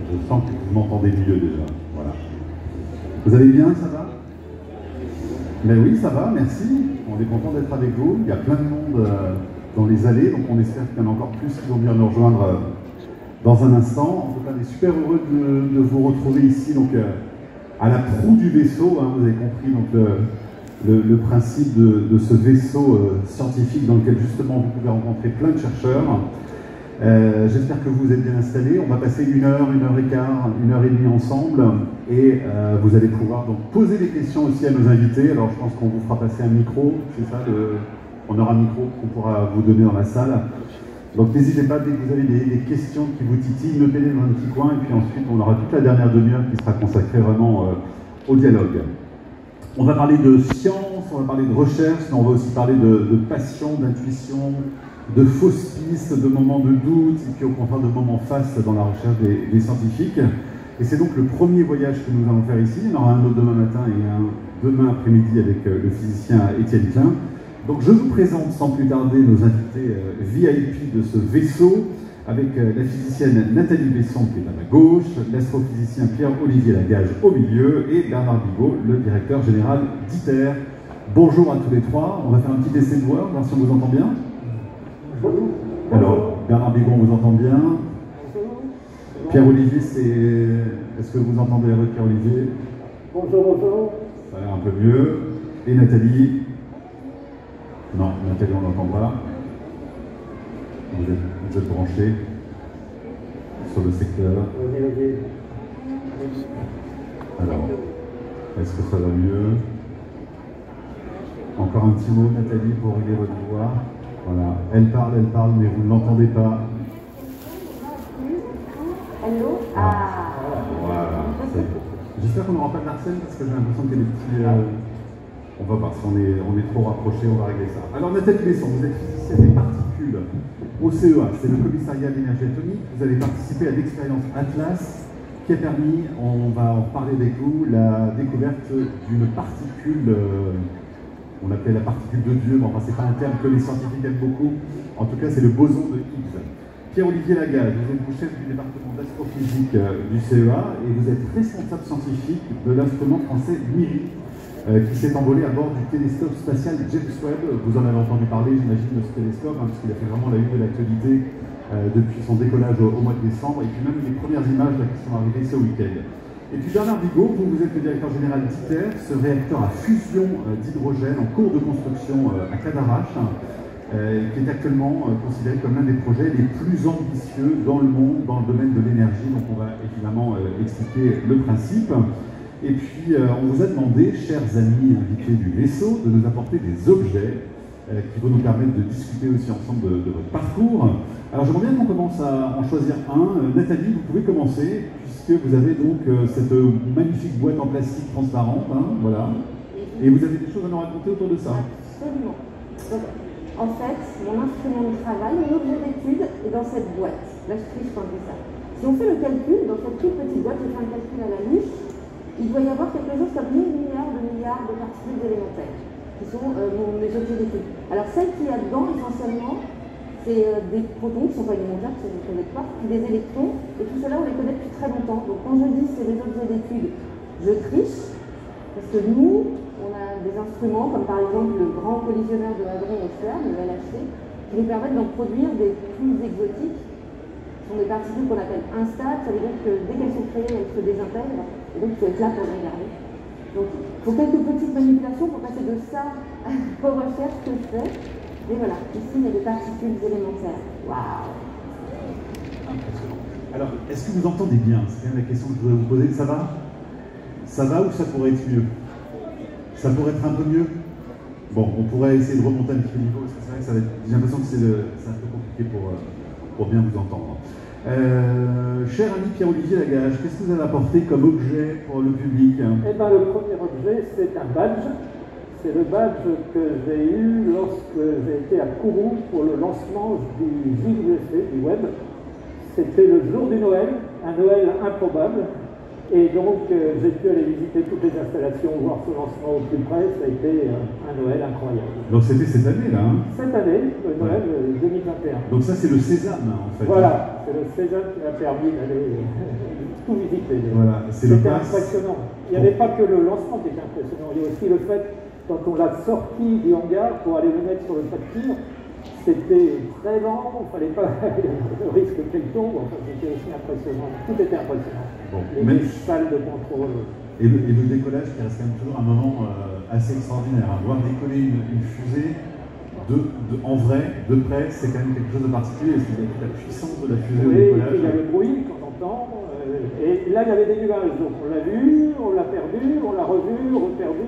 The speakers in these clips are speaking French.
Je sens que vous m'entendez mieux déjà. Voilà. Vous allez bien, ça va? Ben oui, ça va, merci. On est content d'être avec vous. Il y a plein de monde dans les allées, donc on espère qu'il y en a encore plus qui vont venir nous rejoindre dans un instant. En tout cas, on est super heureux de vous retrouver ici, donc à la proue du vaisseau. Hein, vous avez compris donc le principe de ce vaisseau scientifique dans lequel justement vous pouvez rencontrer plein de chercheurs. J'espère que vous êtes bien installés. On va passer 1 heure, 1 heure et quart, 1 heure et demie ensemble et vous allez pouvoir donc poser des questions aussi à nos invités. Alors je pense qu'on vous fera passer un micro, c'est ça, on aura un micro qu'on pourra vous donner dans la salle. Donc n'hésitez pas, dès que vous avez des questions qui vous titillent, notez-les dans un petit coin et puis ensuite on aura toute la dernière demi-heure qui sera consacrée vraiment au dialogue. On va parler de science, on va parler de recherche, mais on va aussi parler de passion, d'intuition, de fausses pistes, de moments de doute, et puis au contraire de moments face dans la recherche des scientifiques. Et c'est donc le premier voyage que nous allons faire ici. Il y en aura un autre demain matin et un demain après-midi avec le physicien Étienne Klein. Donc je vous présente sans plus tarder nos invités VIP de ce vaisseau, avec la physicienne Nathalie Besson qui est à ma gauche, l'astrophysicien Pierre-Olivier Lagage au milieu, et Bernard Bigot, le directeur général d'ITER. Bonjour à tous les trois. On va faire un petit essai de voix, voir si on vous entend bien. Alors, Bernard Bigot, on vous entend bien. Pierre-Olivier, est-ce que vous entendez avec Pierre-Olivier? Bonjour, bonjour. Ça a l'air un peu mieux. Et Nathalie? Non, Nathalie, on n'entend pas. Vous êtes branché sur le secteur. Alors, est-ce que ça va mieux? Encore un petit mot, Nathalie, pour régler votre voix. Voilà, elle parle, mais vous ne l'entendez pas. Allô? Voilà. J'espère qu'on n'aura pas de Larsen parce que j'ai l'impression qu'il y a des petits... On va voir si on est trop rapprochés, on va régler ça. Alors Nathalie Besson, vous êtes physicienne des particules au CEA, c'est le commissariat de l'énergie atomique. Vous avez participé à l'expérience Atlas qui a permis, on va en parler avec vous, la découverte d'une particule... on l'appelait la particule de Dieu, mais enfin c'est pas un terme que les scientifiques aiment beaucoup. En tout cas, c'est le boson de Higgs. Pierre-Olivier Lagage, vous êtes chef du département d'astrophysique du CEA et vous êtes responsable scientifique de l'instrument français MIRI qui s'est envolé à bord du télescope spatial James Webb. Vous en avez entendu parler, j'imagine, de ce télescope, hein, parce qu'il a fait vraiment la une de l'actualité depuis son décollage au mois de décembre, et puis même les premières images là, qui sont arrivées ce week-end. Et puis Bernard Bigot, vous êtes le directeur général d'ITER, ce réacteur à fusion d'hydrogène en cours de construction à Cadarache, qui est actuellement considéré comme l'un des projets les plus ambitieux dans le monde, dans le domaine de l'énergie. Donc on va évidemment expliquer le principe. Et puis on vous a demandé, chers amis invités du vaisseau, de nous apporter des objets qui vont nous permettre de discuter aussi ensemble de votre parcours. Alors j'aimerais bien qu'on commence à en choisir un. Nathalie, vous pouvez commencer, puisque vous avez donc cette magnifique boîte en plastique transparente, hein, voilà. Et vous avez des choses à nous raconter autour de ça. Absolument. Donc, en fait, mon instrument de travail, mon objet d'étude est dans cette boîte. Là, je triche quand je dis ça. Si on fait le calcul, dans cette toute petite boîte, je fais un calcul à la louche, il doit y avoir quelque chose comme 1000 milliards de particules élémentaires, qui sont mes objets d'étude. Alors, celle qu'il y a dedans, essentiellement, c'est des protons qui ne sont pas élémentaires, c'est des trajectoires, puis des électrons, et tout cela, on les connaît depuis très longtemps. Donc, quand je dis c'est des objets d'étude, je triche, parce que nous, on a des instruments, comme par exemple le grand collisionneur de hadrons au CERN, le LHC, qui nous permettent d'en produire des plus exotiques. Ce sont des particules qu'on appelle instables, ça veut dire que dès qu'elles sont créées, elles se désintègrent, et donc il faut être là pour les regarder. Donc il faut quelques petites manipulations pour passer de ça aux recherches que je fais. Et voilà, ici il y a des particules élémentaires. Waouh! Impressionnant. Alors, est-ce que vous entendez bien? C'est quand même la question que je voudrais vous poser. Ça va? Ça va ou ça pourrait être mieux? Ça pourrait être un peu mieux? Bon, on pourrait essayer de remonter un petit peu le niveau, parce que c'est vrai que ça va être... J'ai l'impression que c'est un peu compliqué pour bien vous entendre. Cher ami Pierre-Olivier Lagage, qu'est-ce que vous avez apporté comme objet pour le public? Eh bien, le premier objet, c'est un badge. C'est le badge que j'ai eu lorsque j'ai été à Kourou pour le lancement du JWST, du web. C'était le jour du Noël, un Noël improbable. Et donc, j'ai pu aller visiter toutes les installations, voir ce lancement au plus près. Ça a été un Noël incroyable. Donc c'était cette année-là, hein? Cette année, le Noël 2021. Donc ça, c'est le sésame, en fait. Voilà, c'est le sésame qui m'a permis d'aller tout visité. Voilà, c'est le C'était pass. impressionnant. Il n'y avait pas que le lancement qui était impressionnant, il y a aussi le fait, quand on l'a sorti du hangar pour aller le mettre sur le pas de tir, c'était très lent, il ne fallait pas le risque qu'elle tombe, enfin, c'était aussi impressionnant. Tout était impressionnant. Bon, Les salles de contrôle. Et le décollage qui reste quand même toujours un moment assez extraordinaire. Hein. Voir décoller une fusée en vrai, de près, c'est quand même quelque chose de particulier. Parce qu'il y a toute la puissance de la fusée au Oui, et décollage. puis il y a le bruit qu'on entend. Et là, il y avait des nuages. Donc on l'a vu, on l'a perdu, on l'a revu, reperdu.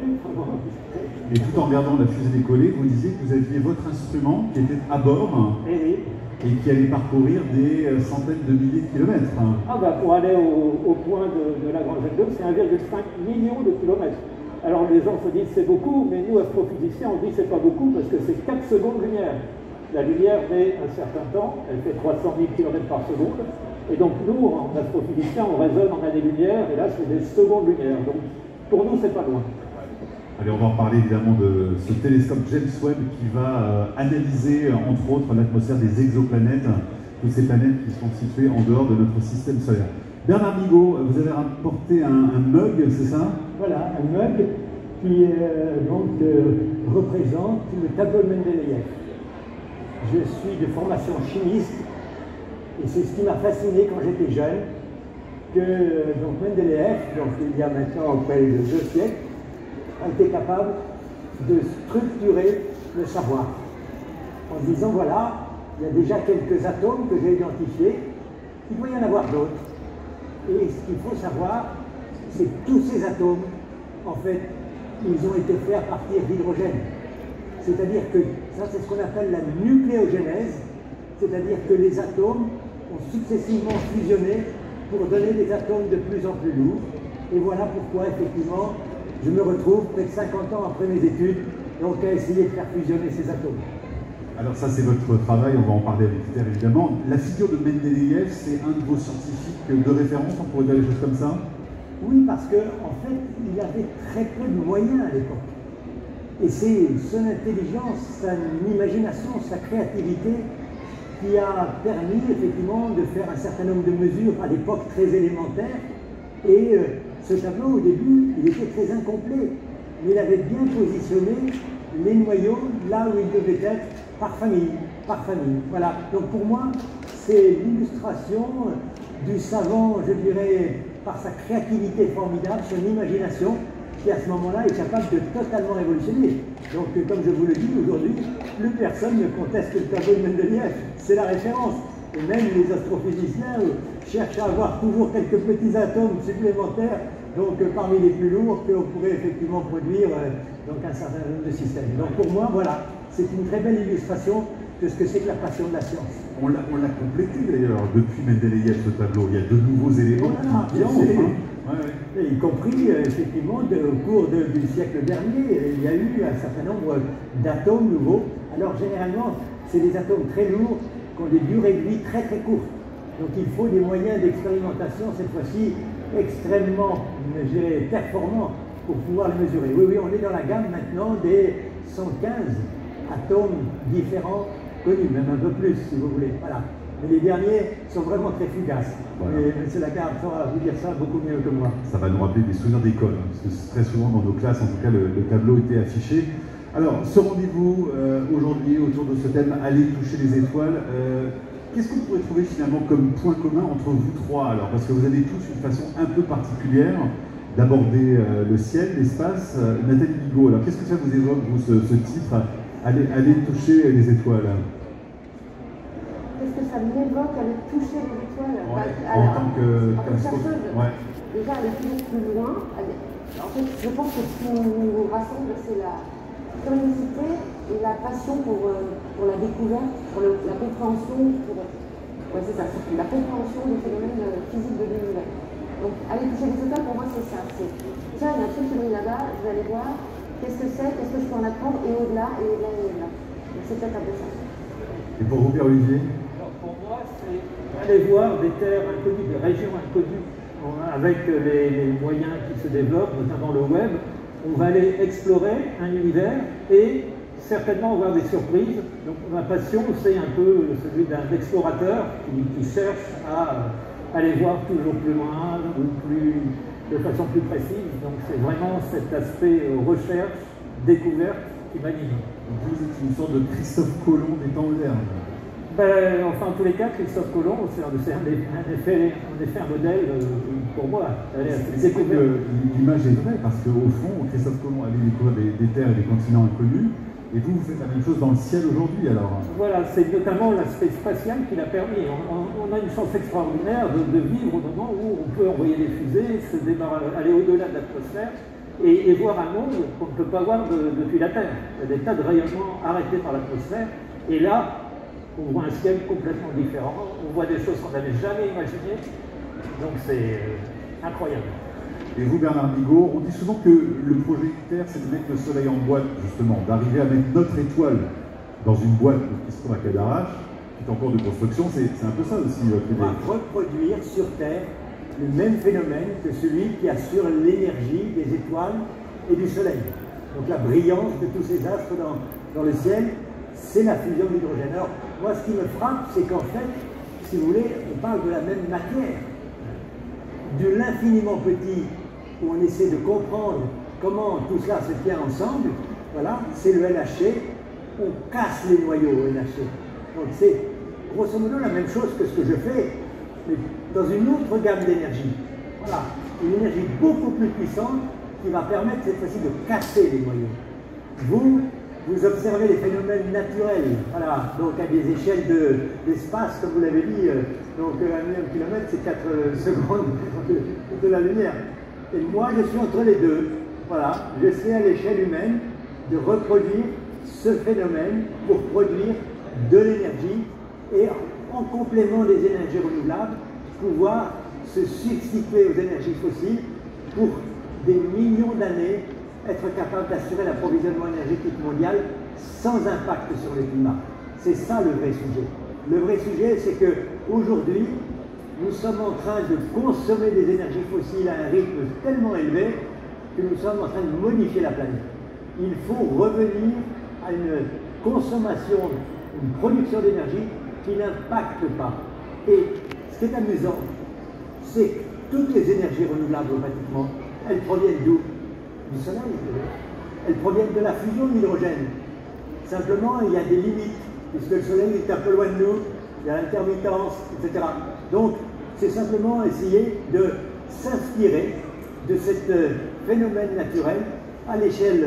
Et tout en regardant la fusée décoller, vous disiez que vous aviez votre instrument qui était à bord et qui allait parcourir des centaines de milliers de kilomètres. Hein. Ah bah pour aller au point de la Grande Jet 2, c'est 1,5 million de kilomètres. Alors les gens se disent c'est beaucoup, mais nous astrophysiciens on dit c'est pas beaucoup parce que c'est 4 secondes lumière. La lumière met un certain temps, elle fait 300 000 km par seconde. Et donc nous, en astrophysiciens, on raisonne en années-lumière, et là c'est des secondes-lumière. Donc pour nous, c'est pas loin. Allez, on va en parler évidemment de ce télescope James Webb qui va analyser, entre autres, l'atmosphère des exoplanètes, toutes ces planètes qui sont situées en dehors de notre système solaire. Bernard Migaud, vous avez rapporté un mug, c'est ça? Voilà, un mug qui représente le tableau de Mendeleïev. Je suis de formation chimiste et c'est ce qui m'a fasciné quand j'étais jeune, que Mendeleïev, il y a maintenant près de 2 siècles, a été capable de structurer le savoir en disant voilà, il y a déjà quelques atomes que j'ai identifiés, il doit y en avoir d'autres. Et ce qu'il faut savoir, c'est que tous ces atomes, en fait, ils ont été faits à partir d'hydrogène. C'est-à-dire que ça, c'est ce qu'on appelle la nucléogénèse, c'est-à-dire que les atomes ont successivement fusionné pour donner des atomes de plus en plus lourds. Et voilà pourquoi, effectivement, je me retrouve près de 50 ans après mes études, donc à essayer de faire fusionner ces atomes. Alors ça, c'est votre travail, on va en parler avec Peter évidemment. La figure de Mendeleïev, c'est un de vos scientifiques de référence, on pourrait dire des choses comme ça? Oui, parce qu'en fait, il avait très peu de moyens à l'époque. Et c'est son intelligence, son imagination, sa créativité qui a permis effectivement de faire un certain nombre de mesures à l'époque très élémentaires. Et ce tableau, au début, il était très incomplet. Mais il avait bien positionné les noyaux là où ils devaient être par famille, par famille. Voilà. Donc pour moi, c'est l'illustration du savant, je dirais, par sa créativité formidable, son imagination, qui à ce moment-là est capable de totalement révolutionner. Donc comme je vous le dis, aujourd'hui, plus personne ne conteste le tableau de Mendeleïev, c'est la référence. Et même les astrophysiciens cherchent à avoir toujours quelques petits atomes supplémentaires, donc parmi les plus lourds, qu'on pourrait effectivement produire donc un certain nombre de systèmes. Donc pour moi, voilà, c'est une très belle illustration de ce que c'est que la passion de la science. On l'a complété d'ailleurs depuis Mendeleïev ce tableau. Il y a de nouveaux éléments qui entrent. Et y compris effectivement au cours du siècle dernier, il y a eu un certain nombre d'atomes nouveaux. Alors généralement, c'est des atomes très lourds qui ont des durées de vie très très courtes. Donc il faut des moyens d'expérimentation, cette fois-ci extrêmement, je dirais, performants pour pouvoir les mesurer. Oui, oui, on est dans la gamme maintenant des 115 atomes différents connus, même un peu plus si vous voulez. Voilà. Mais les derniers sont vraiment très fugaces. Voilà. Et M. Lagarde saura vous dire ça beaucoup mieux que moi. Ça va nous rappeler des souvenirs d'école, hein, parce que très souvent dans nos classes, en tout cas, le tableau était affiché. Alors, ce rendez-vous aujourd'hui autour de ce thème, aller toucher les étoiles, qu'est-ce qu'on pourrait trouver finalement comme point commun entre vous trois? Alors, parce que vous avez tous une façon un peu particulière d'aborder le ciel, l'espace. Nathalie Migaud, alors qu'est-ce que ça vous évoque, vous, ce titre, aller toucher les étoiles? Qu'est-ce que ça m'évoque, aller toucher les étoiles? Ouais, Alors, en tant que chercheuse, ouais. déjà aller toujours plus loin. En fait, je pense que ce qui nous rassemble, c'est la curiosité et la passion pour la découverte, pour la compréhension, c'est ça, la compréhension des phénomènes physiques de l'univers. Donc, aller toucher les étoiles, pour moi, c'est ça. Tiens, il y a un truc qui brille là-bas, je vais aller voir, qu'est-ce que c'est, qu'est-ce que je peux en apprendre, et au-delà, et au-delà, et au-delà. Donc, c'est peut-être un peu ça. Et pour vous, Pierre-Olivier? Alors, pour moi, c'est aller voir des terres inconnues, des régions inconnues. Avec les moyens qui se développent, notamment le web, on va aller explorer un univers et certainement avoir des surprises. Donc ma passion, c'est un peu celui d'un explorateur qui cherche à aller voir toujours plus loin ou de façon plus précise. Donc c'est vraiment cet aspect recherche, découverte qui m'anime. Vous êtes une sorte de Christophe Colomb des temps modernes. Ben, enfin, en tous les cas, Christophe Colomb, c'est en effet un modèle pour moi. C'est que l'image est vraie, parce qu'au fond, Christophe Colomb allait découvrir des terres et des continents inconnus, et vous faites la même chose dans le ciel aujourd'hui, alors. Voilà, c'est notamment l'aspect spatial qui l'a permis. On a une chance extraordinaire de vivre au moment où on peut envoyer des fusées, aller au-delà de l'atmosphère, et voir un monde qu'on ne peut pas voir depuis la Terre. Il y a des tas de rayonnements arrêtés par l'atmosphère, et là, on voit un ciel complètement différent, on voit des choses qu'on n'avait jamais imaginées, donc c'est incroyable. Et vous, Bernard Bigot, on dit souvent que le projet ITER, c'est de mettre le soleil en boîte, justement, d'arriver à mettre notre étoile dans une boîte qui se trouve à Cadarache, qui est en cours de construction, c'est un peu ça aussi votre idée. On va reproduire sur Terre le même phénomène que celui qui assure l'énergie des étoiles et du soleil. Donc la brillance de tous ces astres dans le ciel, c'est la fusion d'hydrogène. Alors, moi, ce qui me frappe, c'est qu'en fait, si vous voulez, on parle de la même matière. De l'infiniment petit, où on essaie de comprendre comment tout cela se tient ensemble, voilà, c'est le LHC, on casse les noyaux au LHC. Donc c'est grosso modo la même chose que ce que je fais, mais dans une autre gamme d'énergie. Voilà, une énergie beaucoup plus puissante qui va permettre cette fois-ci de casser les noyaux. Vous observez les phénomènes naturels, voilà, donc à des échelles d'espace, comme vous l'avez dit, donc 1 kilomètre, c'est 4 secondes de la lumière. Et moi, je suis entre les deux. Voilà, j'essaie à l'échelle humaine de reproduire ce phénomène pour produire de l'énergie et en complément des énergies renouvelables, pouvoir se substituer aux énergies fossiles pour des millions d'années être capable d'assurer l'approvisionnement énergétique mondial sans impact sur le climat. C'est ça le vrai sujet. Le vrai sujet, c'est qu'aujourd'hui, nous sommes en train de consommer des énergies fossiles à un rythme tellement élevé que nous sommes en train de modifier la planète. Il faut revenir à une consommation, une production d'énergie qui n'impacte pas. Et ce qui est amusant, c'est que toutes les énergies renouvelables, pratiquement, elles proviennent d'où? Du soleil. Elles proviennent de la fusion d'hydrogène. Simplement, il y a des limites, puisque le soleil est un peu loin de nous, il y a l'intermittence, etc. Donc, c'est simplement essayer de s'inspirer de ce phénomène naturel à l'échelle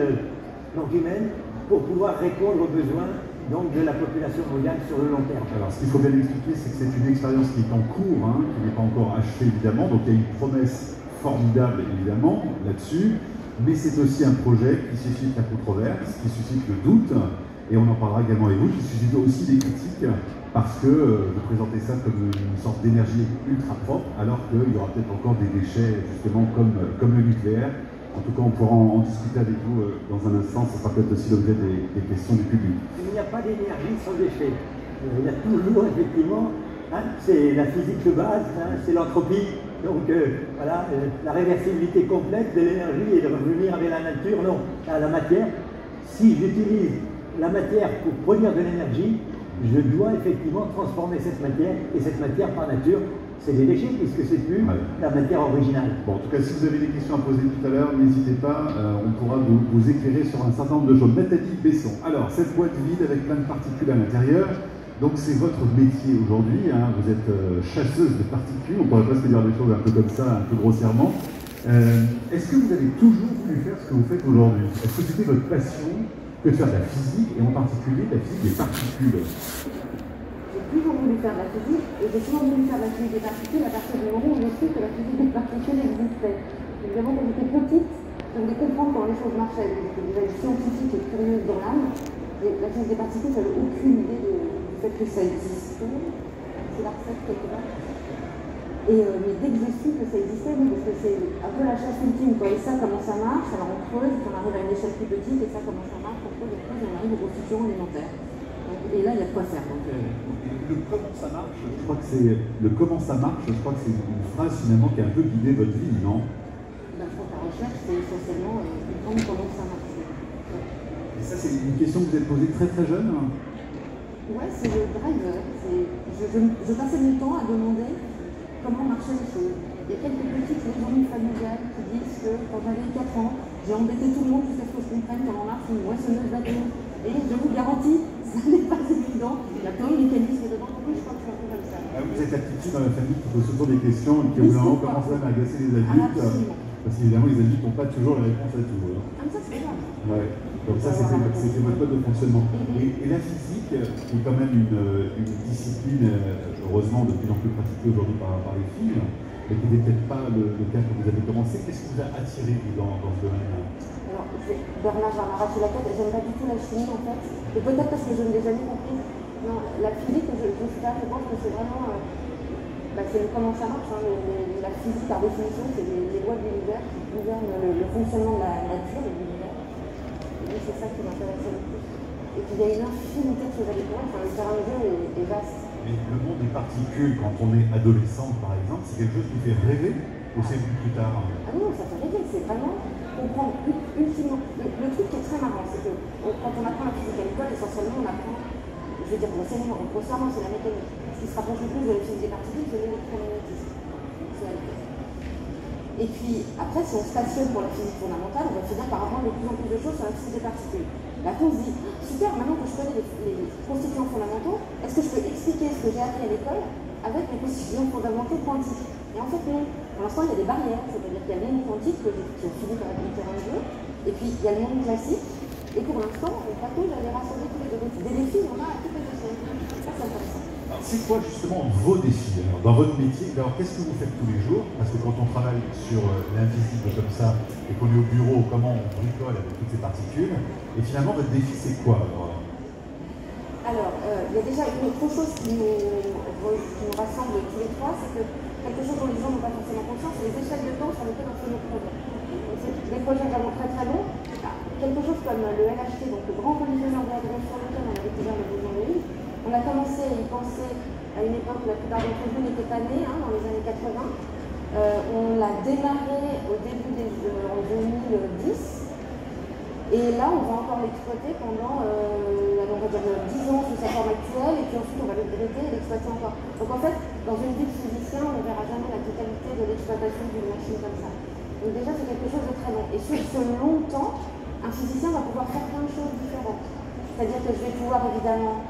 humaine pour pouvoir répondre aux besoins donc, de la population mondiale sur le long terme. Alors, ce qu'il faut bien expliquer, c'est que c'est une expérience qui est en cours, hein, qui n'est pas encore achevée évidemment, donc il y a une promesse formidable évidemment là-dessus, mais c'est aussi un projet qui suscite la controverse, qui suscite le doute, et on en parlera également avec vous, qui suscite aussi des critiques, parce que vous présentez ça comme une sorte d'énergie ultra propre, alors qu'il y aura peut-être encore des déchets justement comme le nucléaire. En tout cas, on pourra en discuter avec vous dans un instant, ça sera peut-être aussi l'objet des questions du public. Il n'y a pas d'énergie sans déchets. Il y a toujours, effectivement, hein, c'est la physique de base, hein, c'est l'entropie. Donc voilà, la réversibilité complète de l'énergie et de revenir avec la nature, non, à la matière. Si j'utilise la matière pour produire de l'énergie, je dois effectivement transformer cette matière, et cette matière par nature, c'est des déchets puisque c'est plus la matière originale. Bon, en tout cas, si vous avez des questions à poser tout à l'heure, n'hésitez pas, on pourra vous éclairer sur un certain nombre de choses. Nathalie Besson, alors, cette boîte vide avec plein de particules à l'intérieur, donc c'est votre métier aujourd'hui, hein, vous êtes chasseuse de particules, on pourrait presque dire des choses un peu comme ça, un peu grossièrement. Est-ce que vous avez toujours voulu faire ce que vous faites aujourd'hui? Est-ce que c'était votre passion que de faire de la physique, et en particulier la physique des particules? J'ai toujours voulu faire de la physique, et j'ai toujours voulu faire de la physique des particules à partir du moment où j'ai su que la physique des particules existait. Évidemment, quand j'étais petite, je voulais comprendre comment les choses marchaient. J'étais déjà une scientifique et curieuse dans l'âme, et la physique des particules, j'avais aucune idée du fait que ça existait. C'est la recette quelque part. Mais dès que j'ai su que ça existait, oui, parce que c'est un peu la chasse ultime, quoi. Et ça, comment ça marche? Alors on creuse, on arrive à une échelle plus petite, et ça, comment ça marche? Pourquoi on creuse, on arrive aux fusions alimentaires. Et là, il y a de quoi faire. Donc, le comment ça marche, je crois que c'est le comment ça marche, je crois que c'est une phrase finalement qui a un peu guidé votre vie, non? Ben, je crois que la recherche, c'est essentiellement comprendre comment ça marche. Et ça, c'est une question que vous êtes posée très très jeune? Ouais, c'est le driver. Je passais mon temps à demander comment marchaient les choses. Il y a quelques petites légendes familiales qui disent que quand j'avais 4 ans, j'ai embêté tout le monde jusqu'à ce que je comprenne comment marche une moissonneuse d'atomes. Et je vous garantis, ça n'est pas évident. Il y a plein de mécanismes dedans. En plus, je crois que c'est un peu comme ça. Ah, vous êtes la petite fille dans la famille qui pose toujours des questions et qui au bout d'un moment commence même à agacer les adultes. Parce qu'évidemment, les adultes n'ont pas toujours la réponse à tout. Hein. Comme ça, c'est grave. Ouais. Donc ça, c'était votre mode de fonctionnement. Et la physique, qui est quand même une discipline, heureusement, de plus en plus pratiquée aujourd'hui par les filles, mais qui n'était peut-être pas le cas quand vous avez commencé. Qu'est-ce qui vous a attiré dans ce domaine-là? Alors, Bernard va m'arracher la tête, j'aime pas du tout la chimie en fait. Et peut-être parce que je ne l'ai jamais comprise. Non, la physique, je sais pas, je pense que c'est vraiment... c'est comment ça marche, hein, la physique par définition, c'est les lois de l'univers qui gouvernent le fonctionnement de la nature et de l'univers. Et c'est ça qui m'intéressait le plus. Et puis il y a une infinité de choses à découvrir, enfin, le terrain de jeu est vaste. Mais le monde des particules, quand on est adolescente par exemple, c'est quelque chose qui fait rêver ou c'est plus tard? Ah non, ça fait rêver, c'est vraiment comprendre ultimement. Le truc qui est très marrant, c'est que quand on apprend la physique à l'école, essentiellement on apprend, je veux dire, l'enseignement, grossièrement c'est la mécanique. Ce qui se rapproche le plus de la physique des particules, c'est l'électromagnétisme. C'est la vitesse. Et puis après, si on se passionne pour la physique fondamentale, on va finir par apprendre de plus en plus de choses sur la physique des particules. Là, on se dit, super, maintenant que je connais les constituants fondamentaux, est-ce que je peux expliquer ce que j'ai appris à l'école avec les constituants fondamentaux quantiques? Et en fait, non. Pour l'instant, il y a des barrières, c'est-à-dire qu'il y a le monde quantique qui est fini par être le terrain de jeu, et puis il y a le monde classique, et pour l'instant, on patauge à les rassembler tous les deux. Des défis, on a à toutes les échelles. Ça, c'est intéressant. Alors, c'est quoi justement vos défis alors, dans votre métier? Alors, qu'est-ce que vous faites tous les jours? Parce que quand on travaille sur l'invisible comme ça, et qu'on est au bureau, comment on bricole avec toutes ces particules, et finalement, votre défi, c'est quoi Alors, il y a déjà une autre chose qui nous rassemble tous les trois, c'est que quelque chose dont les gens n'ont pas forcément conscience, c'est les échelles de temps sur lesquelles on fait nos projets. Donc, c'est des projets vraiment très très longs. Quelque chose comme le LHT, donc le grand collisionneur de hadrons sur lequel on a découvert le boson de Higgs. On a commencé à y penser à une époque où la plupart d'entre vous n'étaient pas nés, dans les années 80. On l'a démarré au début en 2010. Et là, on va encore l'exploiter pendant, on va dire, 10 ans sous sa forme actuelle, et puis ensuite on va le traiter et l'exploiter encore. Donc en fait, dans une vie de physicien, on ne verra jamais la totalité de l'exploitation d'une machine comme ça. Donc déjà, c'est quelque chose de très long. Et sur ce long temps, un physicien va pouvoir faire plein de choses différentes. C'est-à-dire que je vais pouvoir évidemment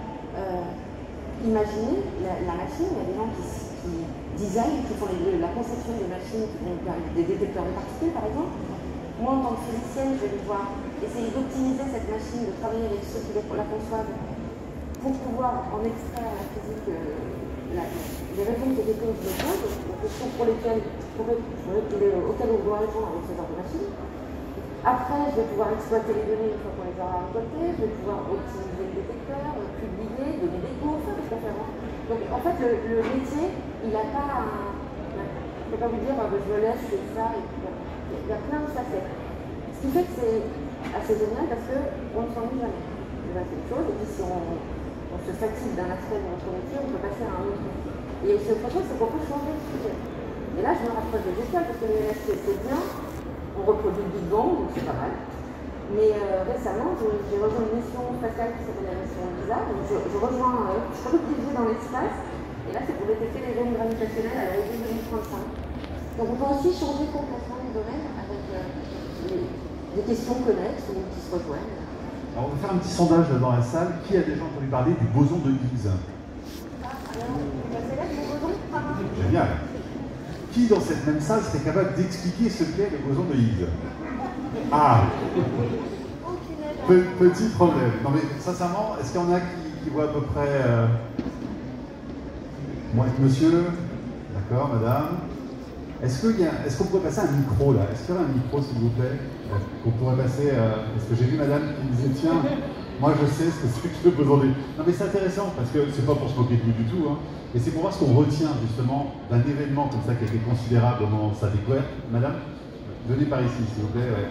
imaginer la machine. Il y a des gens qui designent, qui font la conception des machines, qui vont faire des détecteurs de particules par exemple. Moi, en tant que physicienne, je vais devoir essayer d'optimiser cette machine, de travailler avec ceux qui la conçoivent pour pouvoir en extraire la physique, les réponses aux questions que je me pose, aux questions auxquelles on doit répondre avec ce genre de machine. Après, je vais pouvoir exploiter les données une fois qu'on les aura récoltées, je vais pouvoir optimiser le détecteur, publier, donner des cours, ça, parce qu'on. Donc en fait, le métier, il n'a pas un. Je ne peux pas vous dire, je me laisse, je fais ça, et puis bon. Il y a plein de facettes. Ce qui fait que c'est assez génial parce qu'on ne s'ennuie jamais. Déjà, c'est une chose, et puis si on se fatigue d'un aspect de notre métier, on peut passer à un autre métier. Et ce autre chose, c'est qu'on peut changer de sujet. Et là, je me rapproche des étoiles parce que le LHC, c'est bien. On reproduit le Big Bang, donc c'est pas mal. Mais récemment, j'ai rejoint une mission spatiale qui s'appelle la mission LISA. Donc je redirige dans l'espace. Et là, c'est pour détecter les ondes gravitationnelles à l'horizon 2035. Donc on peut aussi changer complètement le domaine avec des questions connexes ou qui se rejoignent. Alors on va faire un petit sondage là dans la salle. Qui a déjà entendu parler du boson de Higgs? C'est là que le boson. Génial. Qui dans cette même salle serait capable d'expliquer ce qu'est le boson de Higgs? Ah, petit problème. Non mais sincèrement, est-ce qu'il y en a qui voient à peu près moi, monsieur, d'accord, madame. Est-ce qu'on pourrait passer un micro là? Est-ce qu'il y aurait un micro s'il vous plaît? Qu'on pourrait passer, parce que j'ai vu madame qui me disait tiens, moi je sais ce que c'est que le boson de Higgs. Non mais c'est intéressant parce que c'est pas pour se moquer de vous du tout, hein. Et c'est pour voir ce qu'on retient justement d'un événement comme ça qui a été considérable au moment de sa découverte. Madame, venez par ici s'il vous plaît. Ouais.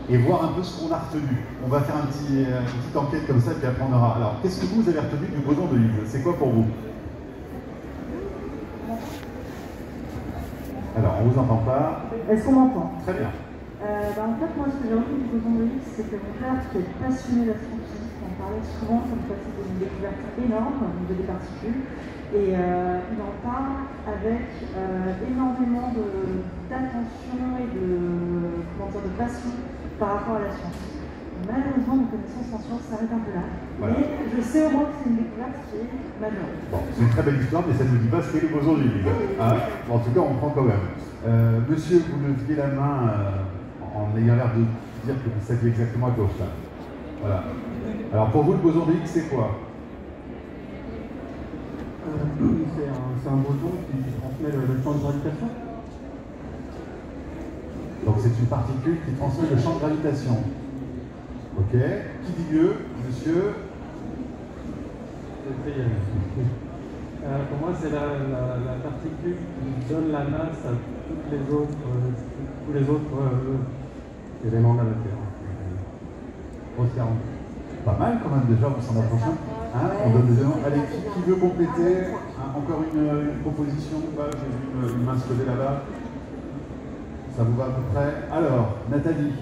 Et voir un peu ce qu'on a retenu. On va faire une petite enquête comme ça, puis après on aura. Alors, qu'est-ce que vous avez retenu du boson de Higgs? C'est quoi pour vous? Alors, on vous entend pas. Est-ce qu'on m'entend? Très bien. En fait, moi, ce que j'ai retenu du boson de Higgs, c'est que mon père, qui est passionné d'astrophysique, en parlait souvent, ça me passait des une découverte énorme au niveau des particules. Et il en parle avec énormément d'attention et de passion par rapport à la science. Malheureusement, mes connaissances en science s'arrêtent un peu là. Voilà. Mais je sais au moins que c'est une découverte qui est majeure. Bon, c'est une très belle histoire, mais ça ne nous dit pas ce qu'est le boson de Higgs. Hein, en tout cas, on prend quand même. Monsieur, vous leviez la main en ayant l'air de dire que vous saviez exactement à gauche là. Voilà. Alors pour vous, le boson de Higgs, c'est quoi? C'est un boson qui transmet le champ de gravitation. Donc c'est une particule qui transmet le champ de gravitation. Ok. Qui dit mieux, monsieur? Pour moi, c'est la particule qui donne la masse à tous les autres éléments de la matière. Grossièrement. Pas mal quand même déjà, vous s'en approchez. Hein, on donne des éléments. Allez, qui veut compléter? Hein, encore une proposition? J'ai vu une main se lever là-bas. Ça vous va à peu près? Alors, Nathalie,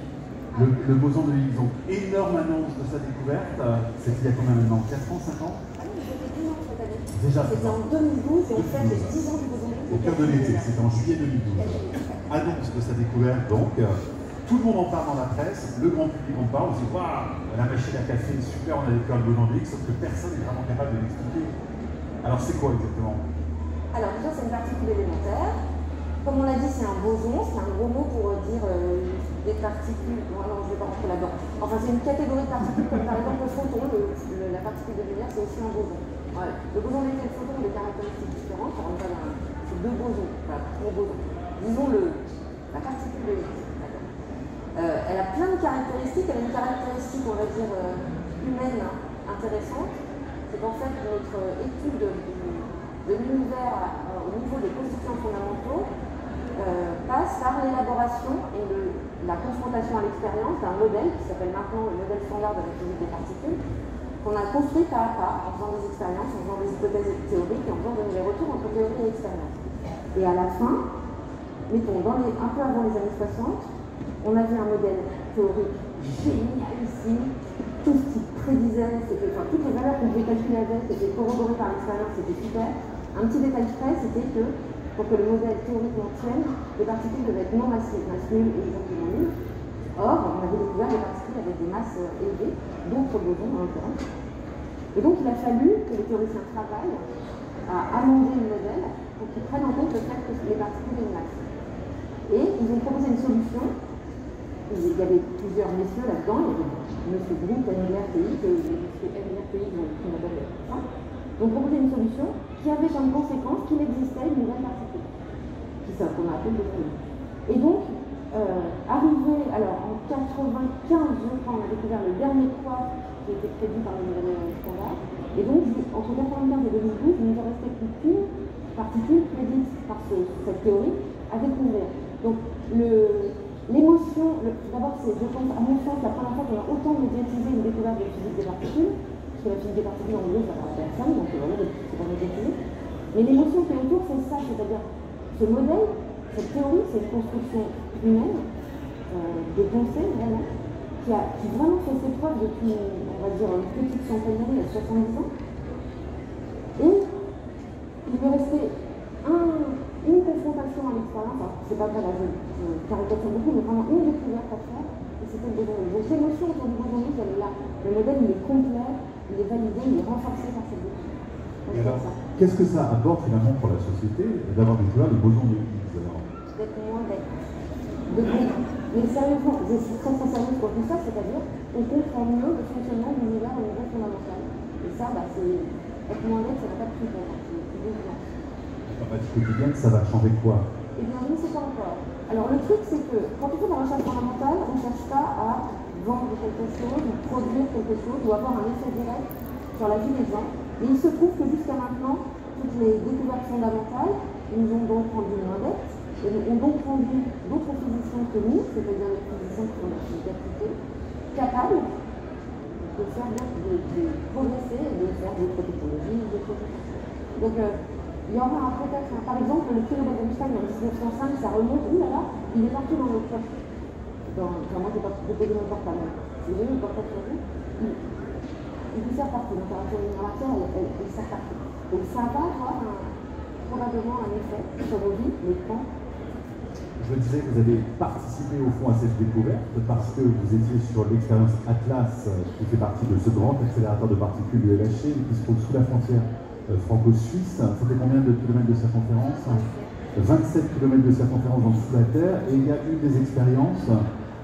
le boson de Higgs, donc énorme annonce de sa découverte. C'était il y a combien maintenant? 4 ans, 5 ans? Déjà. C'était en 2012 et on fête les 10 ans du boson de Higgs. Au cœur de l'été, c'était en juillet 2012. Annonce de sa découverte, donc. Tout le monde en parle dans la presse, le grand public en parle, on se dit waouh, la machine à café est super, on a découvert le boson de Higgs, sauf que personne n'est vraiment capable de l'expliquer. Alors c'est quoi exactement? Alors déjà c'est une particule élémentaire. Comme on l'a dit, c'est un boson, c'est un gros mot pour dire des particules. Bon, non, je ne vais pas rentrer là-dedans. Enfin, c'est une catégorie de particules, comme par exemple le photon, la particule de lumière, c'est aussi un boson. Voilà. Le boson d'été et le photon ont des caractéristiques différentes. C'est deux bosons, voilà, gros bosons. Disons la particule de Higgs. Elle a plein de caractéristiques. Elle a une caractéristique, on va dire, humaine intéressante. C'est qu'en fait, notre étude de l'univers au niveau des constituants fondamentaux passe par l'élaboration et la confrontation à l'expérience d'un modèle qui s'appelle maintenant le modèle standard de la physique des particules, qu'on a construit pas à pas en faisant des expériences, en faisant des hypothèses théoriques et en faisant des retours entre théorie et expérience. Et à la fin, mettons, un peu avant les années 60, on avait un modèle théorique génialissime. Tout ce qui prédisait, toutes les valeurs qu'on pouvait calculer avec, c'était corroboré par l'expérience, c'était super. Un petit détail près, c'était que pour que le modèle théoriquement tienne, les particules devaient être non massives, masse nulle et exactement nulle. Or, on avait découvert des particules avec des masses élevées, d'autres bosons en l'occurrence. Et donc, il a fallu que les théoriciens travaillent à amender le modèle pour qu'ils prennent en compte le fait que les particules aient une masse. Et ils ont proposé une solution. Il y avait plusieurs messieurs là-dedans. Il y avait M. Brink, NLRPI, que M. NLRPI, qu'on appelle ça. Donc, proposé une solution qui avait comme conséquence qu'il existait une nouvelle particule, qu'on a appelée le boson. Et donc, arrivé, alors en 95, je crois, on a découvert le dernier quark qui était prévu par le modèle standard. Et donc, entre 95 et 2012, il nous a resté plus qu'une particule prédite par cette théorie à découvrir. Donc, l'émotion, d'abord, c'est, je pense, à mon sens, la première fois qu'on a autant médiatisé une découverte de la physique des particules, parce que la physique des particules, en gros, ça parle à personne, donc voilà, c'est pas médiatisé. Mais l'émotion qui est autour, c'est ça, c'est-à-dire ce modèle, cette théorie, c'est une construction humaine, de pensée, vraiment, qui vraiment fait ses preuves depuis, on va dire, une petite centaine d'années, il y a 70 ans. Et il me restait une confrontation à l'expérience, c'est pas vrai, là je caricature beaucoup, mais vraiment une découverte à faire, et c'était le boson de Higgs. Donc l'émotion autour du boson de Higgs, elle est là. Le modèle, il est complet, il est validé, il est renforcé par cette découverte. Qu'est-ce que ça apporte finalement pour la société d'avoir découvert le boson de Higgs alors? D'être moins bête. Mais sérieusement, je suis très sérieuse pour tout ça, c'est-à-dire on comprend mieux le fonctionnement de l'univers au niveau fondamental. Et ça, c'est être moins bête, ça n'a pas de prix pour moi, c'est plus évident. Quotidienne, ça va changer quoi? Eh bien, je ne sais pas encore. Alors, le truc, c'est que quand on fait de la recherche fondamentale, on ne cherche pas à vendre quelque chose, ou produire quelque chose, ou avoir un effet direct sur la vie des gens. Mais il se trouve que jusqu'à maintenant, toutes les découvertes fondamentales nous ont donc rendu moins bêtes, et ont donc rendu d'autres physiciens que nous, c'est-à-dire les physiciens qui ont la physique appliquée, capables de faire de progresser et de faire d'autres technologies, d'autres choses. Donc, il y aura peut-être, par exemple, le prix Nobel d'Einstein en 1905, ça remonte, il est partout dans notre poche. Moi, je n'ai pas déposé mon portable. Vous avez mon portable sur vous. il sert partout. L'interaction lumière-matière, elle sert partout. Donc ça va avoir probablement un effet sur vos vies, mais quand. Je me disais que vous avez participé au fond à cette découverte parce que vous étiez sur l'expérience Atlas qui fait partie de ce grand accélérateur de particules du LHC qui se trouve sous la frontière franco-suisse. Ça fait combien de kilomètres de circonférence? 27 km de circonférence en dessous de la Terre, et il y a une des expériences,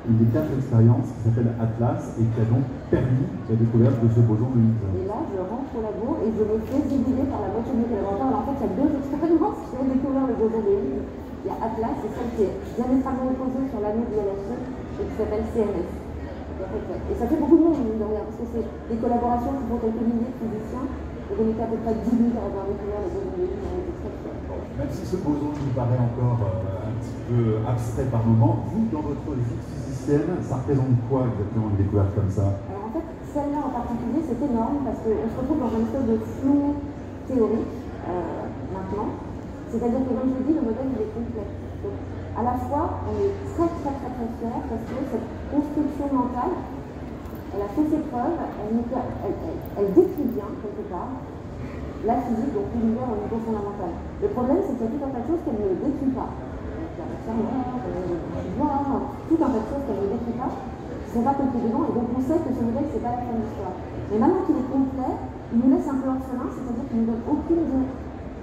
une des 4 expériences qui s'appelle Atlas et qui a donc permis la découverte de ce boson de Higgs. Et là, je rentre au labo et je me fais zigouiller par la moitié de mes collaborateurs. Alors en fait, il y a 2 expériences qui ont découvert le boson de Higgs. Il y a Atlas et celle qui est diamétralement opposée sur l'anneau du LHC et qui s'appelle CNS. Et ça fait beaucoup de monde, mine de rien, parce que c'est des collaborations qui font quelques milliers de physiciens. Et on était à peu près 10 000 à avoir découvert le boson de Higgs. On était très fiers. Même si ce boson nous paraît encore un petit peu abstrait par moment, vous, dans votre vie physicienne, ça représente quoi exactement une découverte comme ça? Alors en fait, celle-là en particulier, c'est énorme parce qu'on se retrouve dans une espèce de flou théorique maintenant. C'est-à-dire que, comme je l'ai dit, le modèle il est complet. Donc, à la fois, on est très fiers parce que cette construction mentale, elle a fait ses preuves, elle décrit bien, quelque part, la physique, donc l'univers au niveau fondamental. Le problème, c'est qu'il y a tout un tas de choses qu'elle ne décrit pas. Donc, il y a la matière noire, tout un tas de choses qu'elle ne décrit pas, qui ne sont pas comprises dedans, et donc on sait que ce modèle, c'est pas la fin de l'histoire. Mais maintenant qu'il est complet, il nous laisse un peu orphelin, c'est-à-dire qu'il ne nous donne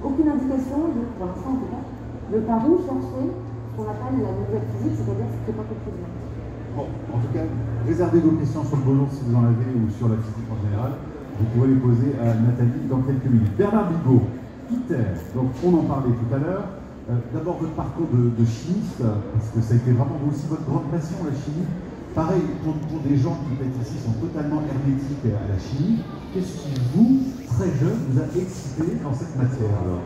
aucune indication, pour l'instant en tout cas, de par où chercher ce qu'on appelle la nouvelle physique, c'est-à-dire ce qui n'est pas compris dedans. Bon, en tout cas, réservez vos questions sur le boson si vous en avez ou sur la physique en général. Vous pourrez les poser à Nathalie dans quelques minutes. Bernard Bigot, ITER, donc on en parlait tout à l'heure. D'abord votre parcours de chimiste, parce que ça a été vraiment aussi votre grande passion, la chimie. Pareil, pour des gens qui peut-être ici sont totalement hermétiques à la chimie, qu'est-ce qui vous, très jeune, vous a excité dans cette matière alors?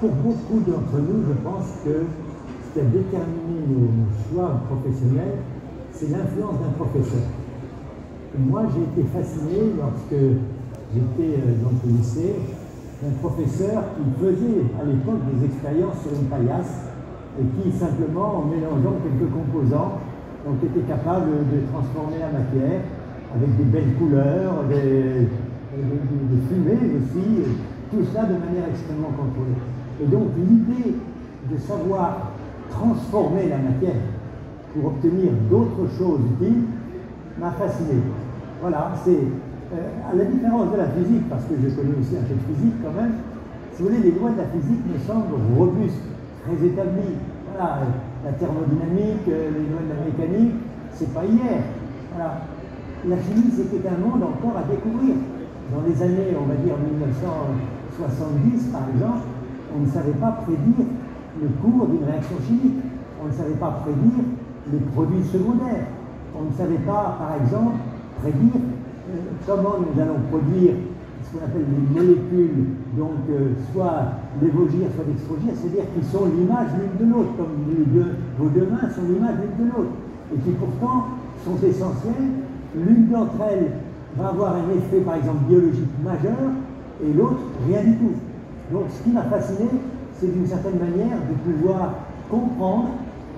Pour beaucoup d'entre nous, je pense que ce qui a déterminé nos choix professionnels, c'est l'influence d'un professeur. Moi, j'ai été fasciné lorsque j'étais dans le lycée d'un professeur qui faisait à l'époque des expériences sur une paillasse et qui, simplement, en mélangeant quelques composants, donc était capable de transformer la matière avec des belles couleurs, des fumées aussi, tout ça de manière extrêmement contrôlée. Et donc, l'idée de savoir transformer la matière pour obtenir d'autres choses utiles m'a fasciné. Voilà, c'est à la différence de la physique, parce que je connais aussi un peu de physique quand même, si vous voulez, les lois de la physique me semblent robustes, très établies. Voilà, la thermodynamique, les lois de la mécanique, c'est pas hier. Voilà. La chimie, c'était un monde encore à découvrir. Dans les années, on va dire 1970 par exemple, on ne savait pas prédire le cours d'une réaction chimique. On ne savait pas prédire les produits secondaires. On ne savait pas, par exemple, prédire comment nous allons produire ce qu'on appelle les molécules, donc soit d'évogir, soit d'extrogir, c'est-à-dire qu'ils sont l'image l'une de l'autre, comme vos deux mains sont l'image l'une de l'autre, et qui pourtant sont essentielles. L'une d'entre elles va avoir un effet, par exemple, biologique majeur, et l'autre, rien du tout. Donc ce qui m'a fasciné, c'est d'une certaine manière de pouvoir comprendre,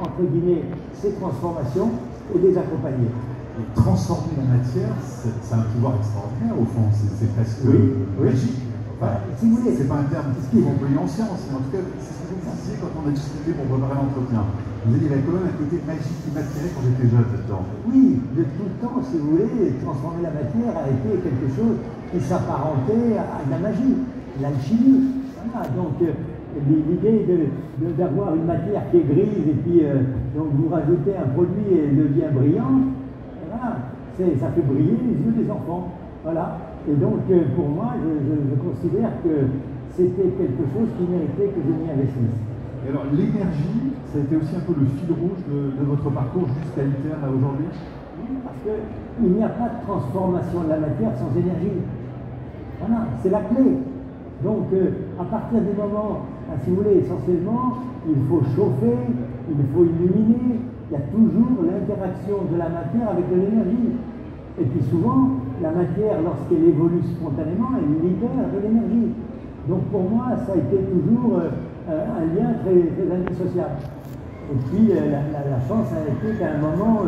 entre guillemets, ces transformations et les accompagner. Et transformer la matière, c'est un pouvoir extraordinaire au fond, c'est presque magique. Enfin, si vous voulez, c'est pas un terme qui est employé en science, mais en tout cas, c'est ce que vous disiez quand on a discuté pour préparer l'entretien. Vous avez dit, il y avait quand même un côté magique qui m'attirait quand j'étais jeune là-dedans. Oui, de tout le temps, si vous voulez, transformer la matière a été quelque chose qui s'apparentait à de la magie, l'alchimie. Voilà, donc l'idée d'avoir une matière qui est grise et puis donc vous rajoutez un produit et elle devient brillante, voilà, ça fait briller les yeux des enfants. Voilà. Et donc pour moi, je considère que c'était quelque chose qui méritait que je m'y investisse. Et alors l'énergie, ça a été aussi un peu le fil rouge de votre parcours jusqu'à ITER là aujourd'hui? Oui, parce qu'il n'y a pas de transformation de la matière sans énergie. Voilà, c'est la clé. Donc, à partir du moment, si vous voulez, essentiellement, il faut chauffer, il faut illuminer, il y a toujours l'interaction de la matière avec de l'énergie. Et puis souvent, la matière, lorsqu'elle évolue spontanément, elle libère de l'énergie. Donc pour moi, ça a été toujours un lien très, très indissociable. Et puis la chance a été qu'à un moment,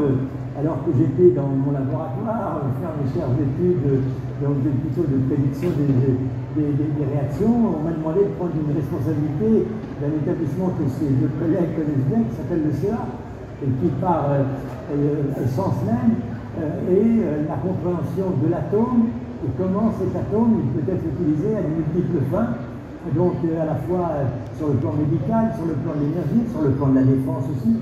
alors que j'étais dans mon laboratoire, faire mes chères études plutôt de prédiction des réactions, on m'a demandé de prendre une responsabilité d'un établissement que ces deux collègues connaissent bien, qui s'appelle le CEA, et qui par essence même est la compréhension de l'atome et comment cet atome peut être utilisé à de multiples fins, donc à la fois sur le plan médical, sur le plan de l'énergie, sur le plan de la défense aussi.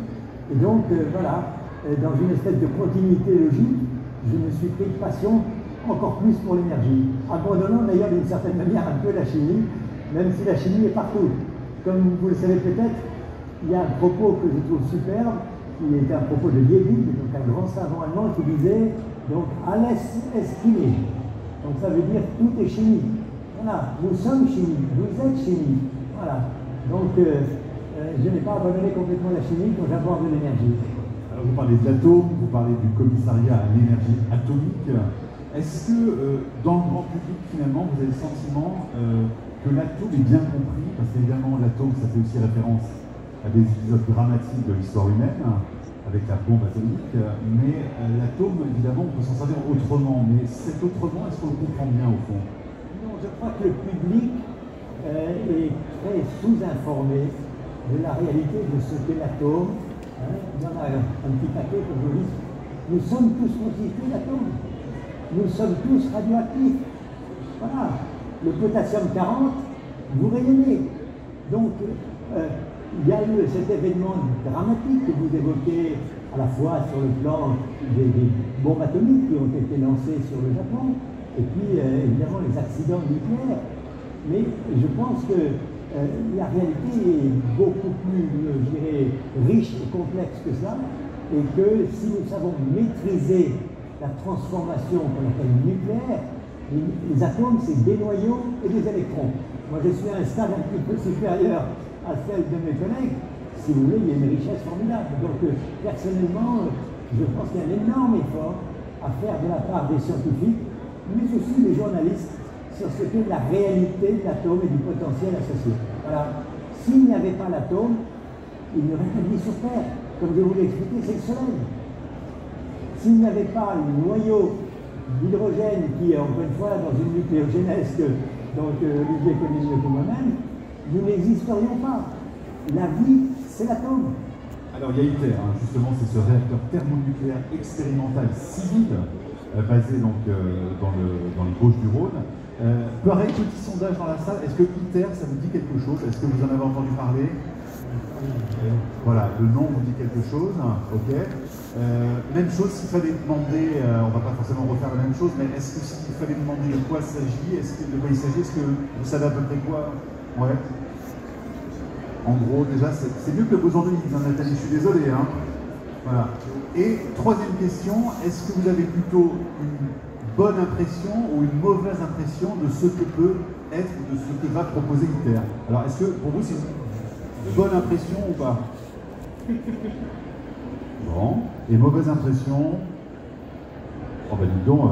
Et donc voilà, dans une espèce de continuité logique, je me suis pris de passion encore plus pour l'énergie, abandonnant d'ailleurs d'une certaine manière un peu la chimie, même si la chimie est partout. Comme vous le savez peut-être, il y a un propos que je trouve superbe, qui est un propos de Liebig, donc un grand savant allemand, qui disait donc alles est chimie. Donc ça veut dire tout est chimie. Voilà, nous sommes chimie, vous êtes chimie. Voilà. Donc je n'ai pas abandonné complètement la chimie quand j'aborde l'énergie. Alors vous parlez de l'atome, vous parlez du commissariat à l'énergie atomique. Est-ce que dans le grand public, finalement, vous avez le sentiment que l'atome est bien compris? Parce qu'évidemment, l'atome, ça fait aussi référence à des épisodes dramatiques de l'histoire humaine, avec la bombe atomique. Mais l'atome, évidemment, on peut s'en servir autrement. Mais cet autrement, est-ce qu'on le comprend bien, au fond? Non, je crois que le public est très sous-informé de la réalité de ce qu'est l'atome. Il y en a un petit paquet, comme je dis. Nous sommes tous constitués d'atomes. Nous sommes tous radioactifs. Voilà. Le potassium 40, vous rayonnez. Donc, il y a eu cet événement dramatique que vous évoquez à la fois sur le plan des bombes atomiques qui ont été lancées sur le Japon, et puis évidemment les accidents nucléaires. Mais je pense que la réalité est beaucoup plus, je dirais, riche et complexe que ça, et que si nous savons maîtriser la transformation qu'on appelle nucléaire, les atomes, c'est des noyaux et des électrons. Moi, je suis à un stade un petit peu supérieur à celle de mes collègues. Si vous voulez, il y a une richesse formidable. Donc, personnellement, je pense qu'il y a un énorme effort à faire de la part des scientifiques, mais aussi des journalistes, sur ce qu'est la réalité de l'atome et du potentiel associé. Voilà. S'il n'y avait pas l'atome, il n'y aurait pas de vie sur Terre. Comme je vous l'ai expliqué, c'est le Soleil. S'il n'y avait pas le noyau d'hydrogène qui est encore une fois dans une nucléogénèse que Olivier connaît mieux que moi-même, nous n'existerions pas. La vie, c'est l'atome. Alors il y a ITER, justement, c'est ce réacteur thermonucléaire expérimental civil basé donc, dans les Bouches-du-Rhône. Pareil, petit sondage dans la salle, est-ce que ITER, ça vous dit quelque chose? Est-ce que vous en avez entendu parler? Voilà, le nom vous dit quelque chose, ok. Même chose, s'il fallait demander, on ne va pas forcément refaire la même chose, mais est-ce que s'il fallait demander de quoi il s'agit, de quoi il s'agit, est-ce que vous savez à peu près quoi? Ouais. En gros, déjà, c'est mieux que le boson de Higgs, Nathalie, je suis désolé. Hein. Voilà. Et troisième question, est-ce que vous avez plutôt une bonne impression ou une mauvaise impression de ce que peut être, de ce que va proposer ITER? Alors, est-ce que pour vous, c'est une bonne impression ou pas? Bon. Et mauvaise impression? Oh ben dis donc,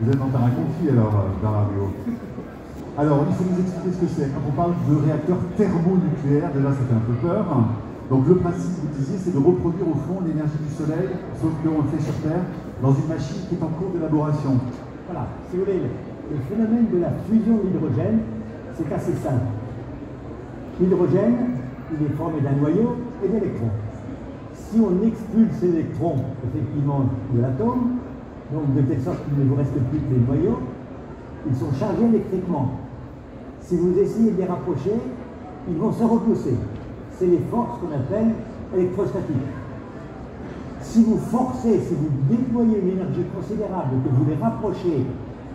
vous êtes en terrain conquis alors, Dario. Alors, il faut nous expliquer ce que c'est. Quand on parle de réacteur thermonucléaire, déjà ça fait un peu peur. Donc le principe, vous disiez, c'est de reproduire au fond l'énergie du soleil, sauf qu'on le fait sur Terre, dans une machine qui est en cours d'élaboration. Voilà, si vous voulez, le phénomène de la fusion de l'hydrogène, c'est assez simple. L'hydrogène, il est formé d'un noyau et d'électrons. Si on expulse ces électrons, effectivement, de l'atome, donc de telle sorte qu'il ne vous reste plus que les noyaux, ils sont chargés électriquement. Si vous essayez de les rapprocher, ils vont se repousser. C'est les forces qu'on appelle électrostatiques. Si vous forcez, si vous déployez une énergie considérable, que vous les rapprochez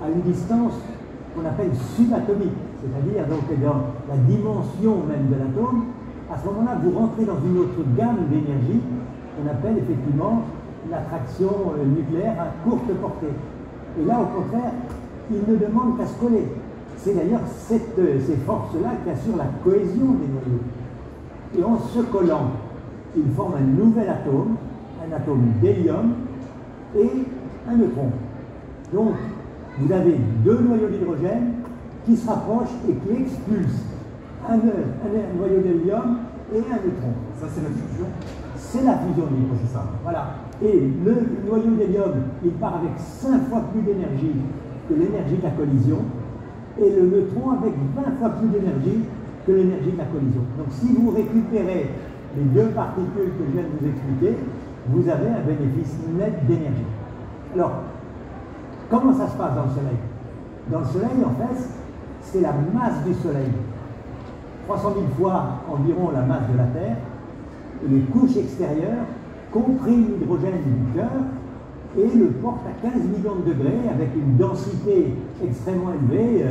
à une distance qu'on appelle subatomique, c'est-à-dire donc dans la dimension même de l'atome, à ce moment-là, vous rentrez dans une autre gamme d'énergie qu'on appelle effectivement l'attraction nucléaire à courte portée. Et là, au contraire, il ne demande qu'à se coller. C'est d'ailleurs ces forces-là qui assurent la cohésion des noyaux. Et en se collant, ils forment un nouvel atome, un atome d'hélium et un neutron. Donc, vous avez deux noyaux d'hydrogène qui se rapprochent et qui expulsent un noyau d'hélium et un neutron. Ça, c'est la fusion. C'est la fusion de neutrons, c'est ça. Voilà. Et le noyau d'hélium, il part avec 5 fois plus d'énergie que l'énergie de la collision, et le neutron avec 20 fois plus d'énergie que l'énergie de la collision. Donc si vous récupérez les deux particules que je viens de vous expliquer, vous avez un bénéfice net d'énergie. Alors, comment ça se passe dans le Soleil? Dans le Soleil, en fait, c'est la masse du Soleil. 300 000 fois environ la masse de la Terre, et les couches extérieures compriment l'hydrogène du cœur et le portent à 15 millions de degrés avec une densité extrêmement élevée,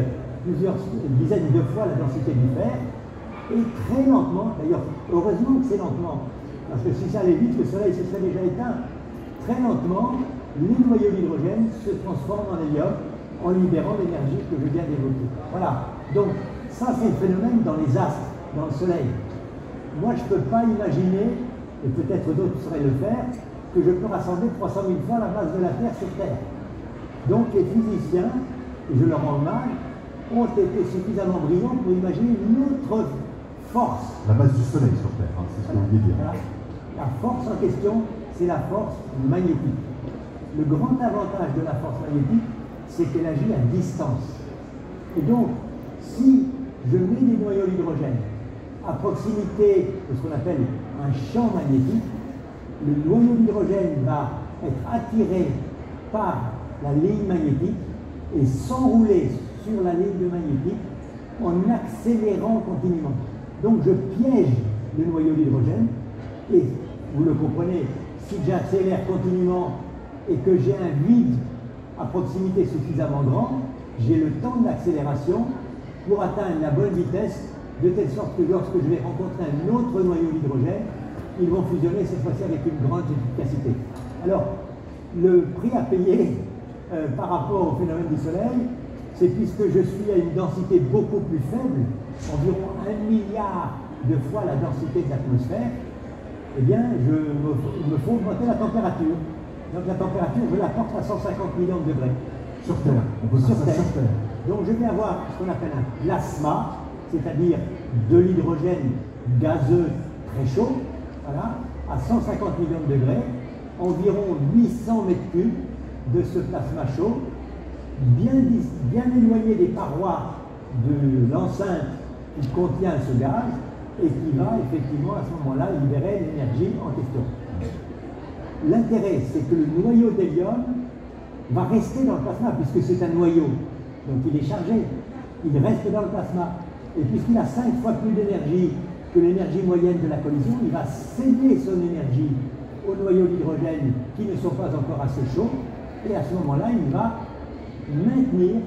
plusieurs dizaines de fois la densité du fer, et très lentement, d'ailleurs, heureusement que c'est lentement, parce que si ça allait vite, le Soleil se serait déjà éteint. Très lentement, les noyaux d'hydrogène se transforment en hélium en libérant l'énergie que je viens d'évoquer. Voilà. Donc, ça, c'est le phénomène dans les astres, dans le Soleil. Moi, je ne peux pas imaginer, et peut-être d'autres sauraient le faire, que je peux rassembler 300 000 fois la masse de la Terre sur Terre. Donc, les physiciens, et je leur rends hommage, ont été suffisamment brillants pour imaginer une autre force. La masse du Soleil sur Terre, hein, c'est ce que vous vouliez dire. Voilà. La force en question, c'est la force magnétique. Le grand avantage de la force magnétique, c'est qu'elle agit à distance. Et donc, si je mets des noyaux d'hydrogène à proximité de ce qu'on appelle un champ magnétique, le noyau d'hydrogène va être attiré par la ligne magnétique et s'enrouler sur la ligne magnétique en accélérant continuellement. Donc je piège le noyau d'hydrogène et, vous le comprenez, si j'accélère continuellement et que j'ai un vide à proximité suffisamment grand, j'ai le temps d'accélération pour atteindre la bonne vitesse, de telle sorte que lorsque je vais rencontrer un autre noyau d'hydrogène, ils vont fusionner cette fois-ci avec une grande efficacité. Alors, le prix à payer par rapport au phénomène du Soleil, c'est puisque je suis à une densité beaucoup plus faible, environ 1 milliard de fois la densité de l'atmosphère, eh bien, il me faut augmenter la température. Donc la température, je la porte à 150 millions de degrés. Sur Terre, on peut faire ça sur Terre. Donc je vais avoir ce qu'on appelle un plasma, c'est-à-dire de l'hydrogène gazeux très chaud, voilà, à 150 millions de degrés, environ 800 mètres cubes de ce plasma chaud, bien éloigné des parois de l'enceinte qui contient ce gaz et qui va effectivement à ce moment-là libérer l'énergie en question. L'intérêt, c'est que le noyau d'hélium va rester dans le plasma puisque c'est un noyau, donc il est chargé, il reste dans le plasma. Et puisqu'il a 5 fois plus d'énergie que l'énergie moyenne de la collision, il va céder son énergie aux noyaux d'hydrogène qui ne sont pas encore assez chauds, et à ce moment-là, il va maintenir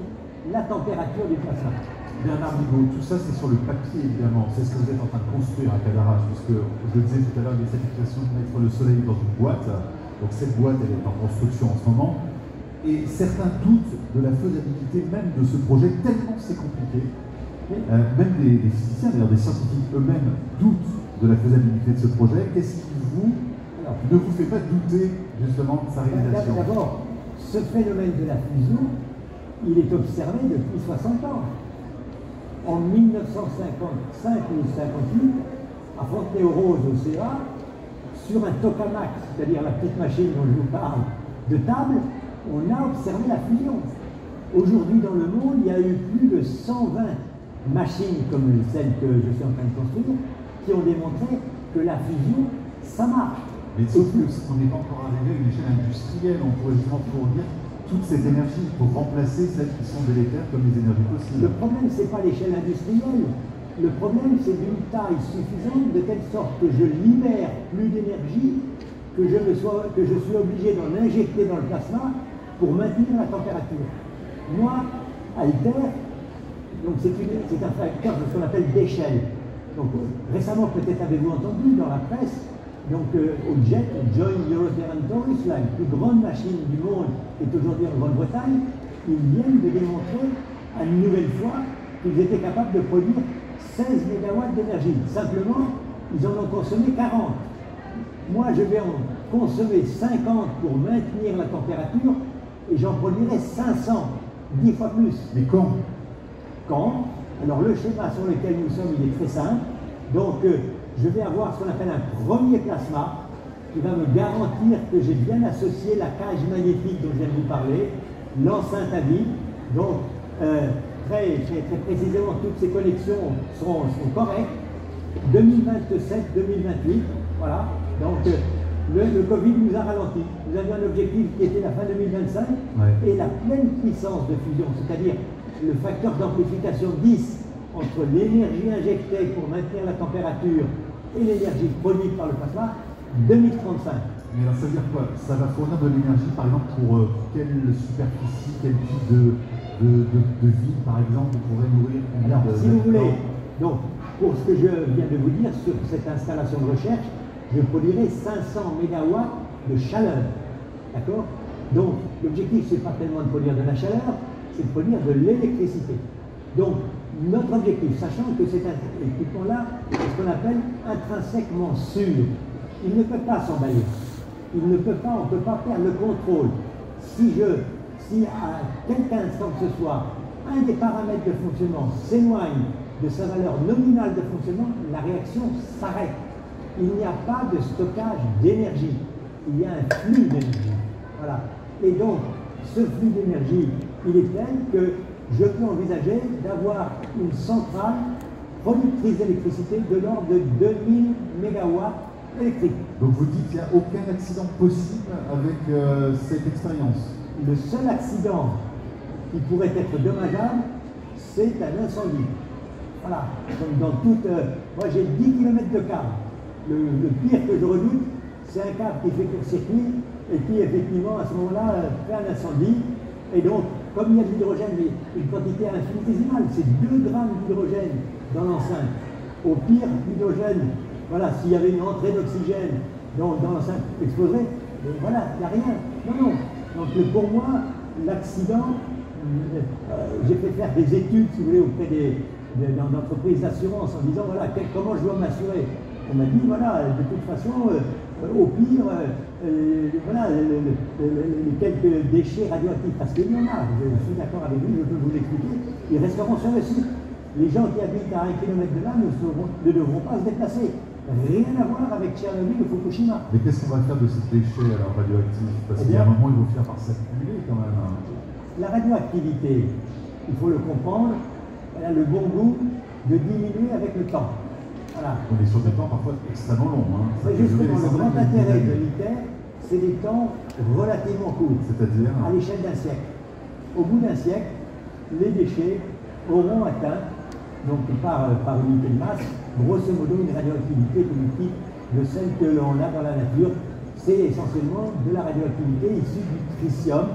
la température du plasma. Bernard Bigot, tout ça c'est sur le papier évidemment, c'est ce que vous êtes en train de construire à Cadarache, puisque je le disais tout à l'heure, il y a cette application de mettre le soleil dans une boîte, donc cette boîte elle est en construction en ce moment, et certains doutent de la faisabilité même de ce projet, tellement c'est compliqué. Même des physiciens, d'ailleurs des scientifiques eux-mêmes doutent de la faisabilité de ce projet. Qu'est-ce qui ne vous fait pas douter justement de sa réalisation? D'abord, ce phénomène de la fusion, il est observé depuis 60 ans. En 1955 ou 1958, à Fontenay-aux-Roses au CA, sur un tokamak, c'est-à-dire la petite machine dont je vous parle, de table, on a observé la fusion. Aujourd'hui dans le monde, il y a eu plus de 120 machines comme celle que je suis en train de construire, qui ont démontré que la fusion, ça marche. Mais sauf qu'on n'est pas encore arrivé à une échelle industrielle, on pourrait justement fournir toute cette énergie pour remplacer celles qui sont délétères comme les énergies fossiles. Le problème, ce n'est pas l'échelle industrielle. Le problème, c'est d'une taille suffisante de telle sorte que je libère plus d'énergie, que je suis obligé d'en injecter dans le plasma pour maintenir la température. Moi, Alter, donc c'est un facteur de ce qu'on appelle d'échelle. Donc récemment, peut-être avez-vous entendu dans la presse, donc au JET, Joint European Tourist, la plus grande machine du monde est aujourd'hui en Grande-Bretagne, ils viennent de démontrer à une nouvelle fois qu'ils étaient capables de produire 16 MW d'énergie. Simplement, ils en ont consommé 40. Moi, je vais en consommer 50 pour maintenir la température et j'en produirai 500, 10 fois plus. Mais quand? Alors le schéma sur lequel nous sommes, il est très simple. Donc je vais avoir ce qu'on appelle un premier plasma qui va me garantir que j'ai bien associé la cage magnétique dont je viens de vous parler, l'enceinte à vide. Donc, très précisément, toutes ces connexions sont correctes. 2027-2028, voilà. Donc, le Covid nous a ralenti. Nous avions un objectif qui était la fin 2025 et la pleine puissance de fusion, c'est-à-dire le facteur d'amplification 10 entre l'énergie injectée pour maintenir la température et l'énergie produite par le plasma, 2035. Mais alors ça veut dire quoi? Ça va fournir de l'énergie, par exemple, pour quelle superficie, quel type de ville, par exemple, on pourrait nourrir? Alors, si vous voulez, donc, pour ce que je viens de vous dire sur cette installation de recherche, je produirai 500 MW de chaleur. D'accord? Donc, l'objectif, ce n'est pas tellement de produire de la chaleur, c'est de produire de l'électricité. Donc, notre objectif, sachant que cet équipement-là est ce qu'on appelle intrinsèquement sûr, il ne peut pas s'emballer. Il ne peut pas, on ne peut pas perdre le contrôle. Si à quelque instant que ce soit, un des paramètres de fonctionnement s'éloigne de sa valeur nominale de fonctionnement, la réaction s'arrête. Il n'y a pas de stockage d'énergie. Il y a un flux d'énergie. Voilà. Et donc, ce flux d'énergie, il est tel que je peux envisager d'avoir une centrale productrice d'électricité de l'ordre de 2000 MW électriques. Donc vous dites qu'il n'y a aucun accident possible avec cette expérience? Le seul accident qui pourrait être dommageable, c'est un incendie. Voilà. Donc dans toute... moi j'ai 10 km de câble. Le pire que je redoute, c'est un câble qui fait court-circuit et qui effectivement à ce moment-là fait un incendie. Et donc, comme il y a de l'hydrogène, mais une quantité infinitésimale, c'est 2 grammes d'hydrogène dans l'enceinte. Au pire, l'hydrogène, voilà, s'il y avait une entrée d'oxygène dans l'enceinte exploserait, mais voilà, il n'y a rien. Non. Donc pour moi, l'accident, j'ai fait faire des études, si vous voulez, auprès d'entreprises d'assurance en disant, voilà, comment je dois m'assurer. On m'a dit, voilà, de toute façon, au pire, voilà, les quelques déchets radioactifs, parce qu'il y en a, je suis d'accord avec vous, je peux vous l'expliquer, ils resteront sur le site. Les gens qui habitent à 1 km de là ne devront pas se déplacer. Rien à voir avec Tchernobyl ou Fukushima. Mais qu'est-ce qu'on va faire de ces déchets alors radioactifs? Parce qu'il y a un moment, ils vont finir par s'accumuler quand même. La radioactivité, il faut le comprendre, elle a le bon goût de diminuer avec le temps. Voilà. On est sur des temps parfois extrêmement longs. Hein. C'est justement le grand intérêt de l'ITER, c'est des temps relativement courts. C'est-à-dire à l'échelle d'un siècle. Au bout d'un siècle, les déchets auront atteint, donc par unité de masse, grosso modo une radioactivité du type de celle que l'on a dans la nature. C'est essentiellement de la radioactivité issue du tritium,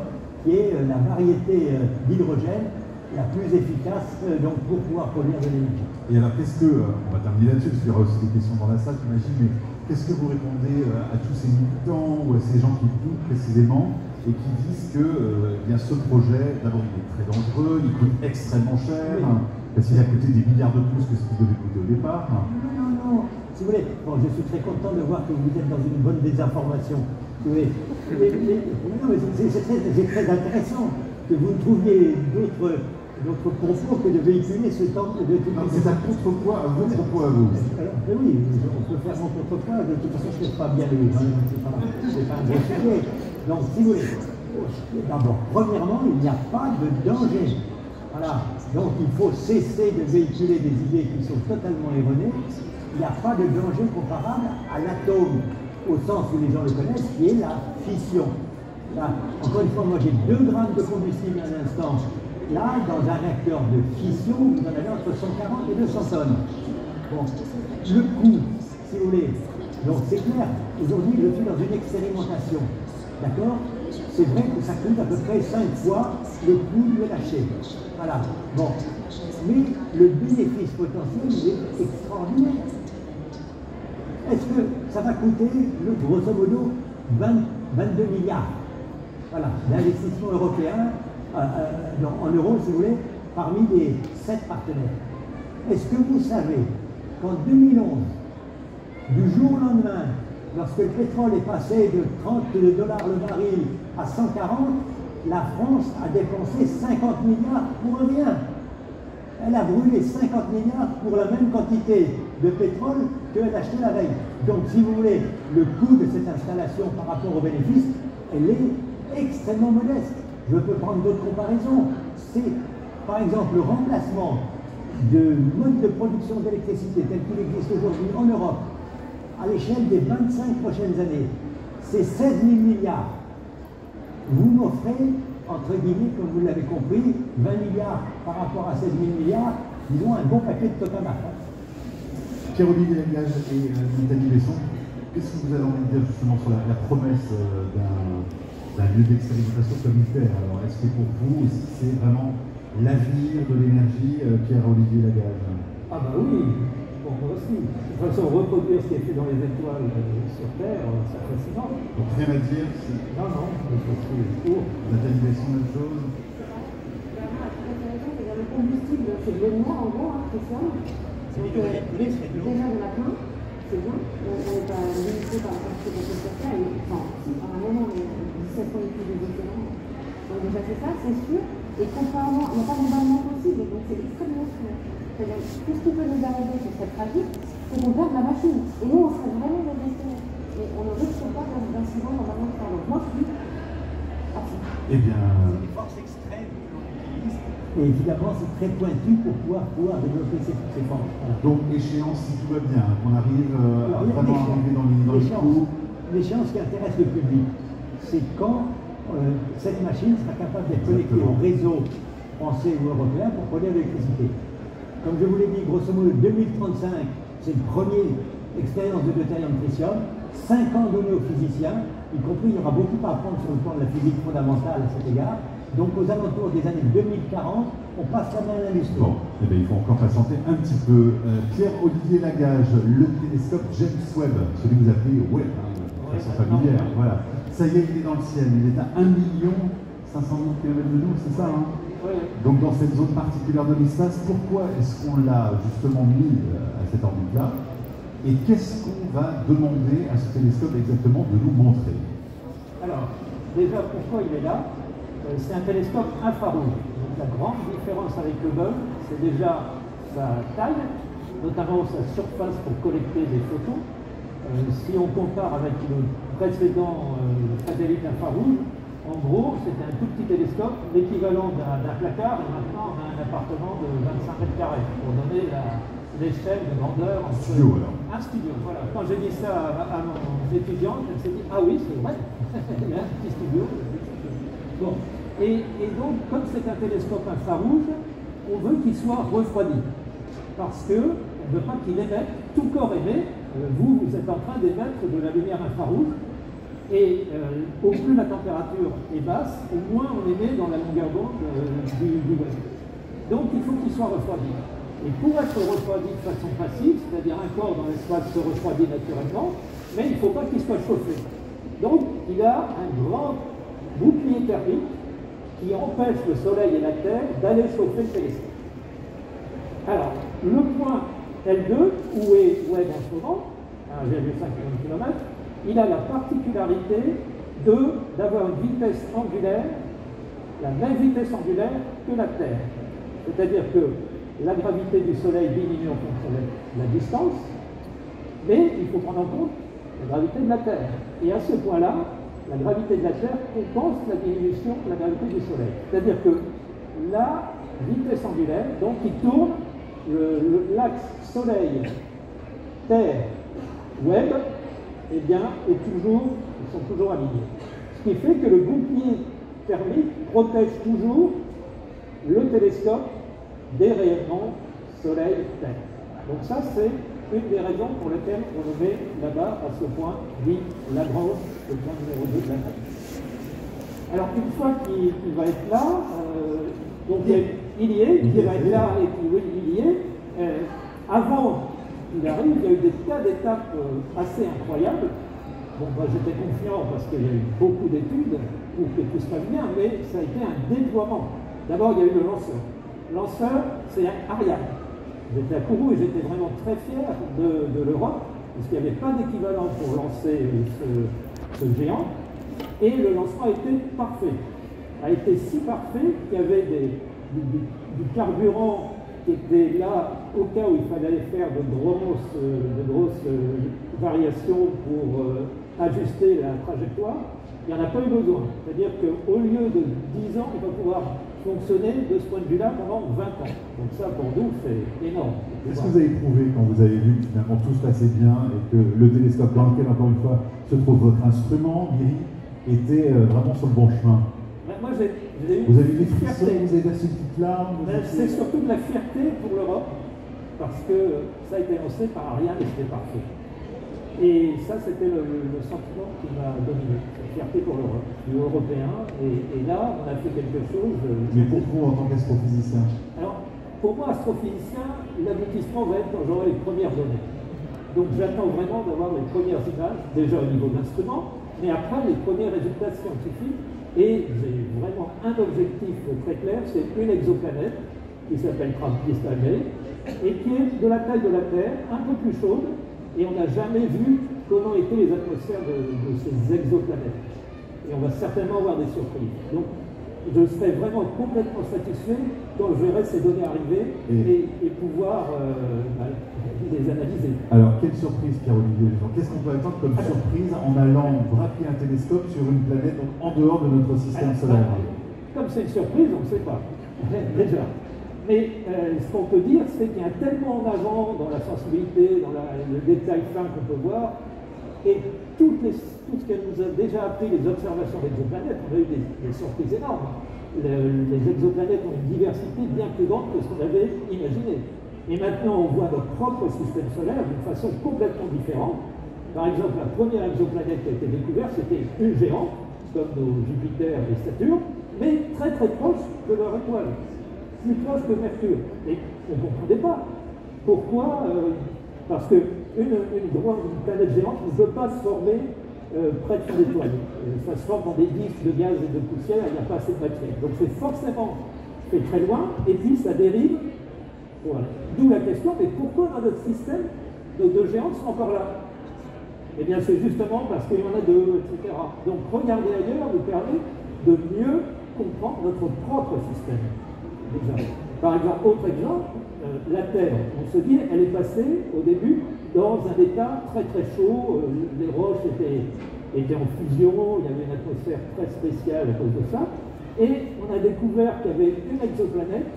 qui est la variété d'hydrogène la plus efficace donc, pour pouvoir produire de l'énergie. Et alors qu'est-ce que, on va terminer là-dessus, parce qu'il y aura aussi des questions dans la salle, j'imagine, mais qu'est-ce que vous répondez à tous ces militants ou à ces gens qui doutent précisément et qui disent que bien ce projet, d'abord il est très dangereux, il coûte extrêmement cher, parce qu'il a coûté des milliards de plus que ce qu'il devait coûter au départ. Non. Si vous voulez, bon, je suis très content de voir que vous êtes dans une bonne désinformation. Non, mais c'est très intéressant que vous ne trouviez d'autres propos que de véhiculer ce temps de tout. C'est un contre-poids à vos propos à vous. Alors, oui, on peut faire mon contre-poids, de toute façon je ne fais pas bien le c'est pas un gros sujet. Donc, si vous voulez, d'abord, premièrement, il n'y a pas de danger. Voilà. Donc, il faut cesser de véhiculer des idées qui sont totalement erronées. Il n'y a pas de danger comparable à l'atome, au sens où les gens le connaissent, qui est la fission. Là, encore une fois, moi j'ai 2 grammes de combustible à l'instant. Là, dans un réacteur de fission, vous en avez entre 140 et 200 tonnes. Bon, le coût, si vous voulez, donc c'est clair, aujourd'hui je suis dans une expérimentation. D'accord? C'est vrai que ça coûte à peu près 5 fois le coût de le lâcher. Voilà. Bon. Mais le bénéfice potentiel est extraordinaire. Est-ce que ça va coûter, grosso modo, 22 milliards? Voilà, d'investissement européen en euros, si vous voulez, parmi les 7 partenaires. Est-ce que vous savez qu'en 2011, du jour au lendemain, lorsque le pétrole est passé de 30 $ le baril à 140, la France a dépensé 50 milliards pour rien? elle a brûlé 50 milliards pour la même quantité de pétrole qu'elle achetait la veille. Donc, si vous voulez, le coût de cette installation par rapport aux bénéfices, elle est extrêmement modeste. Je peux prendre d'autres comparaisons. C'est, par exemple, le remplacement de mode de production d'électricité tel qu'il existe aujourd'hui en Europe, à l'échelle des 25 prochaines années, c'est 16 000 milliards. Vous m'offrez, entre guillemets, comme vous l'avez compris, 20 milliards par rapport à 16 000 milliards, disons un bon paquet de tokamak. Pierre-Olivier Lagage et Nathalie Besson, qu'est-ce que vous avez envie de dire justement sur la promesse d'un lieu d'expérimentation comme ITER? Alors, est-ce que pour vous, c'est vraiment l'avenir de l'énergie, Pierre-Olivier Lagage? Ah bah oui, pour moi aussi. De toute façon, reproduire ce qui est fait dans les étoiles sur Terre, c'est fascinant. Donc rien à dire. Non, je suis pour. Nathalie Besson, même chose. Le combustible, c'est de l'eau noire en gros, Christian. Donc déjà le matin, c'est bien. On n'est pas limité par la quantité de sur Terre. Enfin, si, à un moment, on est 17 fois les plus des océans. Donc déjà c'est ça, c'est sûr. Et contrairement, il n'y a pas d'emballement possible, donc c'est extrêmement sûr. C'est-à-dire, tout ce qui peut nous arriver sur cette trafic, c'est qu'on perde la machine. Et nous, on serait vraiment désestimés. Mais on ne risque pas d'incident normalement de faire. Donc moi, je suis parti. Eh bien. C'est des forces extrêmes qu'on utilise. Et évidemment, c'est très pointu pour pouvoir développer ces forces. Voilà. Donc, échéance, si tout va bien, qu'on arrive vraiment à arriver dans les coups. L'échéance qui intéresse le public, c'est quand cette machine sera capable d'être connectée au réseau français ou européen pour produire de l'électricité. Comme je vous l'ai dit, grosso modo, 2035, c'est le premier expérience de deutérium tritium. 5 ans donnés aux physiciens, y compris, il y aura beaucoup à apprendre sur le plan de la physique fondamentale à cet égard. Donc, aux alentours des années 2040, on passe la main à l'industrie. Bon, eh bien, il faut encore patienter un petit peu. Pierre-Olivier Lagage, le télescope James Webb, celui que vous appelez Webb, de façon familière, voilà. Ça y est, il est dans le ciel, il est à 1 500 000 km de nous, c'est ça, hein? Oui. Donc dans cette zone particulière de l'espace, pourquoi est-ce qu'on l'a justement mis à cette orbite-là? Et qu'est-ce qu'on va demander à ce télescope exactement de nous montrer? Alors, déjà, pourquoi il est là? C'est un télescope infrarouge. Donc la grande différence avec le Hubble, c'est déjà sa taille, notamment sa surface pour collecter des photos. Si on compare avec le précédent satellite infrarouge, en gros, c'était un tout petit télescope, l'équivalent d'un placard, et maintenant on a un appartement de 25 mètres carrés, pour donner l'échelle de grandeur. Un studio, alors. Un studio, voilà. Quand j'ai dit ça à mon étudiante, elle s'est dit, ah oui, c'est vrai, il y a un petit studio. Bon. Et donc, comme c'est un télescope infrarouge, on veut qu'il soit refroidi. Parce qu'on ne veut pas qu'il émette, tout corps émet. Vous êtes en train d'émettre de la lumière infrarouge. Et au plus la température est basse, au moins on émet dans la longueur d'onde du web. Donc il faut qu'il soit refroidi. Et pour être refroidi de façon passive, c'est-à-dire un corps dans l'espace se refroidit naturellement, mais il ne faut pas qu'il soit chauffé. Donc il a un grand bouclier thermique qui empêche le Soleil et la Terre d'aller chauffer le télescope. Alors, le point L2, où est Webb en ce moment, à 1,5 km, il a la particularité d'avoir une vitesse angulaire, la même vitesse angulaire que la Terre. C'est-à-dire que la gravité du Soleil diminue en fonction de la distance, mais il faut prendre en compte la gravité de la Terre. Et à ce point-là, la gravité de la Terre compense la diminution de la gravité du Soleil. C'est-à-dire que la vitesse angulaire, donc qui tourne, l'axe Soleil, Terre, Webb, eh bien, ils sont toujours alignés. Ce qui fait que le bouclier thermique protège toujours le télescope des rayonnements Soleil-Terre. Donc ça, c'est une des raisons pour lesquelles on le met là-bas, à ce point, dit Lagrange, le point numéro 2 de la Terre. Alors, une fois qu'il va être là, donc il y est, il va être là, et puis oui, il y est. Avant qu'il arrive, il y a eu des tas d'étapes assez incroyables. Bon, moi j'étais confiant parce qu'il y a eu beaucoup d'études pour que tout se passe bien, mais ça a été un déploiement. D'abord, il y a eu le lanceur. Lanceur, c'est Ariane. J'étais à Kourou et j'étais vraiment très fier de l'Europe, parce qu'il n'y avait pas d'équivalent pour lancer ce géant. Et le lancement a été parfait. A été si parfait qu'il y avait du carburant qui était là au cas où il fallait faire de grosses variations pour ajuster la trajectoire, il n'y en a pas eu besoin. C'est-à-dire qu'au lieu de 10 ans, il va pouvoir fonctionner de ce point de vue-là pendant 20 ans. Donc ça, pour nous, c'est énorme. Qu'est-ce que vous avez trouvé quand vous avez vu que finalement tout se passait bien et que le télescope dans lequel, encore une fois, se trouve votre instrument, Guiri, était vraiment sur le bon chemin? Moi, j'ai eu vous avez eu des frissons, vous avez versé une petite larme? C'est surtout de la fierté pour l'Europe, parce que ça a été lancé par Ariane et c'était parfait. Et ça, c'était le sentiment qui m'a dominé, la fierté pour l'Europe. Je suis européen, et là, on a fait quelque chose. Mais pour vous, en tant qu'astrophysicien? Alors, pour moi, astrophysicien, l'aboutissement va être quand j'aurai les premières données. Donc, j'attends vraiment d'avoir les premières images, déjà au niveau de l'instrument, mais après, les premiers résultats scientifiques. Et j'ai vraiment un objectif très clair, c'est une exoplanète qui s'appelle Trappist-Almey et qui est de la taille de la Terre, un peu plus chaude, et on n'a jamais vu comment étaient les atmosphères de ces exoplanètes. Et on va certainement avoir des surprises. Donc, je serai vraiment complètement satisfait quand je verrai ces données arriver et pouvoir les analyser. Alors, quelle surprise, Pierre-Olivier? Qu'est-ce qu'on peut attendre comme surprise en allant braquer un télescope sur une planète donc en dehors de notre système solaire? Comme c'est une surprise, on ne sait pas, déjà. Mais ce qu'on peut dire, c'est qu'il y a tellement en avant dans la sensibilité, dans le détail fin qu'on peut voir, et tout ce qu'elle nous a déjà appris, les observations d'exoplanètes, on a eu des surprises énormes. Les exoplanètes ont une diversité bien plus grande que ce qu'on avait imaginé. Et maintenant, on voit notre propre système solaire d'une façon complètement différente. Par exemple, la première exoplanète qui a été découverte, c'était une géante, comme nos Jupiter et Saturne, mais très très proche de leur étoile, plus proche que Mercure. Et on ne comprenait pas. Pourquoi parce qu'une planète géante ne peut pas se former près de son étoile. Ça se forme dans des disques de gaz et de poussière, il n'y a pas assez de matière. Donc c'est forcément fait très loin, et puis ça dérive. Voilà. D'où la question, mais pourquoi dans notre système, nos deux géantes sont encore là? Eh bien c'est justement parce qu'il y en a deux, etc. Donc regarder ailleurs nous permet de mieux comprendre notre propre système. Déjà. Par exemple, autre exemple, la Terre, on se dit, elle est passée au début dans un état très très chaud, les roches étaient en fusion, il y avait une atmosphère très spéciale à cause de ça, et on a découvert qu'il y avait une exoplanète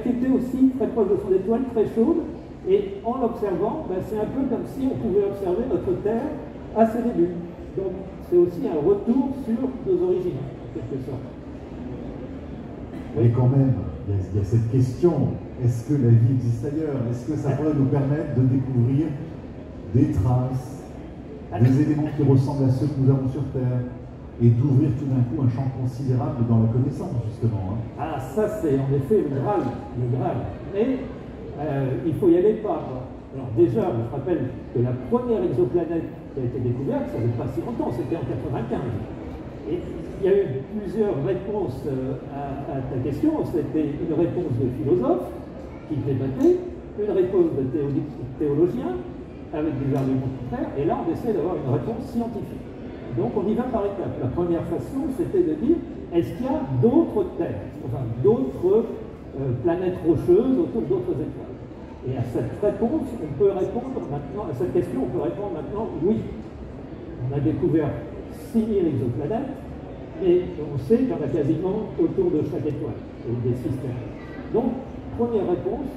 qui était aussi très proche de son étoile, très chaude, et en l'observant, c'est un peu comme si on pouvait observer notre Terre à ses débuts. Donc c'est aussi un retour sur nos origines, en quelque sorte. Mais quand même, il y a cette question, est-ce que la vie existe ailleurs? Est-ce que ça pourrait nous permettre de découvrir des traces, des éléments qui ressemblent à ceux que nous avons sur Terre, et d'ouvrir tout d'un coup un champ considérable dans la connaissance, justement? Ah, ça c'est en effet le Graal. Mais il faut y aller par... Alors déjà, je rappelle que la première exoplanète qui a été découverte, ça ne fait pas si longtemps, c'était en 1995. Et il y a eu plusieurs réponses à ta question. C'était une réponse de philosophes qui débattaient, une réponse de théologiens avec des arguments contraires, et là on essaie d'avoir une réponse scientifique. Donc on y va par étapes. La première façon, c'était de dire, est-ce qu'il y a d'autres terres, enfin d'autres planètes rocheuses autour d'autres étoiles? Et à cette réponse, on peut répondre maintenant, à cette question, on peut répondre maintenant oui. On a découvert 6000 exoplanètes, et on sait qu'il y en a quasiment autour de chaque étoile, des systèmes. Donc, première réponse,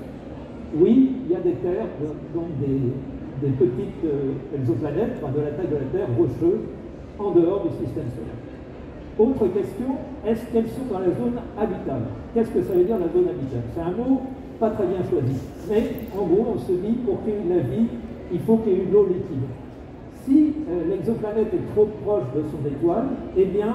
oui, il y a des terres, donc des petites exoplanètes, de la taille de la Terre, rocheuses, en dehors du système solaire. Autre question, est-ce qu'elles sont dans la zone habitable? Qu'est-ce que ça veut dire la zone habitable? C'est un mot pas très bien choisi. Mais en gros, on se dit, pour qu'il y ait de la vie, il faut qu'il y ait une eau liquide. Si l'exoplanète est trop proche de son étoile, eh bien,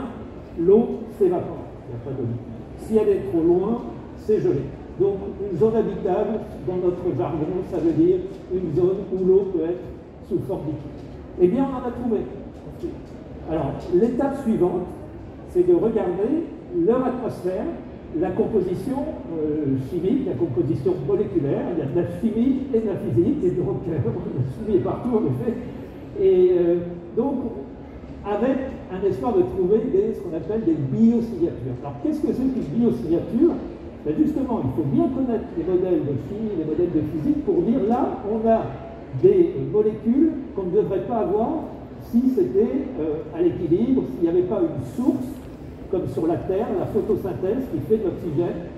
l'eau s'évapore. Il n'y a pas d'eau liquide. Si elle est trop loin, c'est gelé. Donc, une zone habitable, dans notre jargon, ça veut dire une zone où l'eau peut être sous forme liquide. Eh bien, on en a trouvé. Alors, l'étape suivante, c'est de regarder leur atmosphère, la composition chimique, la composition moléculaire. Il y a de la chimie et de la physique, et donc la chimie est partout, en effet. Et donc, avec un espoir de trouver ce qu'on appelle des biosignatures. Alors, qu'est-ce que c'est qu'une biosignature? Ben justement, il faut bien connaître les modèles de chimie, les modèles de physique pour dire là, on a des molécules qu'on ne devrait pas avoir si c'était à l'équilibre, s'il n'y avait pas une source, comme sur la Terre, la photosynthèse qui fait de l'oxygène.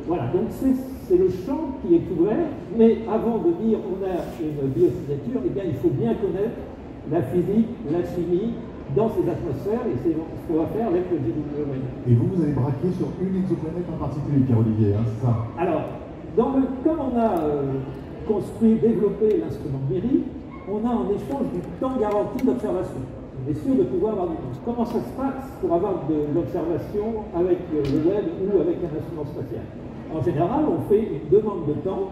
Voilà, donc c'est le champ qui est ouvert, mais avant de dire on a une biosignature, eh bien, il faut bien connaître la physique, la chimie, dans ces atmosphères, et c'est ce qu'on va faire avec le GWM. Et vous avez braqué sur une exoplanète en particulier, Pierre-Olivier, hein, c'est ça? Alors, comme on a construit, développé l'instrument MIRI, on a en échange du temps garanti d'observation. On est sûr de pouvoir avoir du temps. Comment ça se passe pour avoir de l'observation avec le web ou avec un instrument spatial? En général, on fait une demande de temps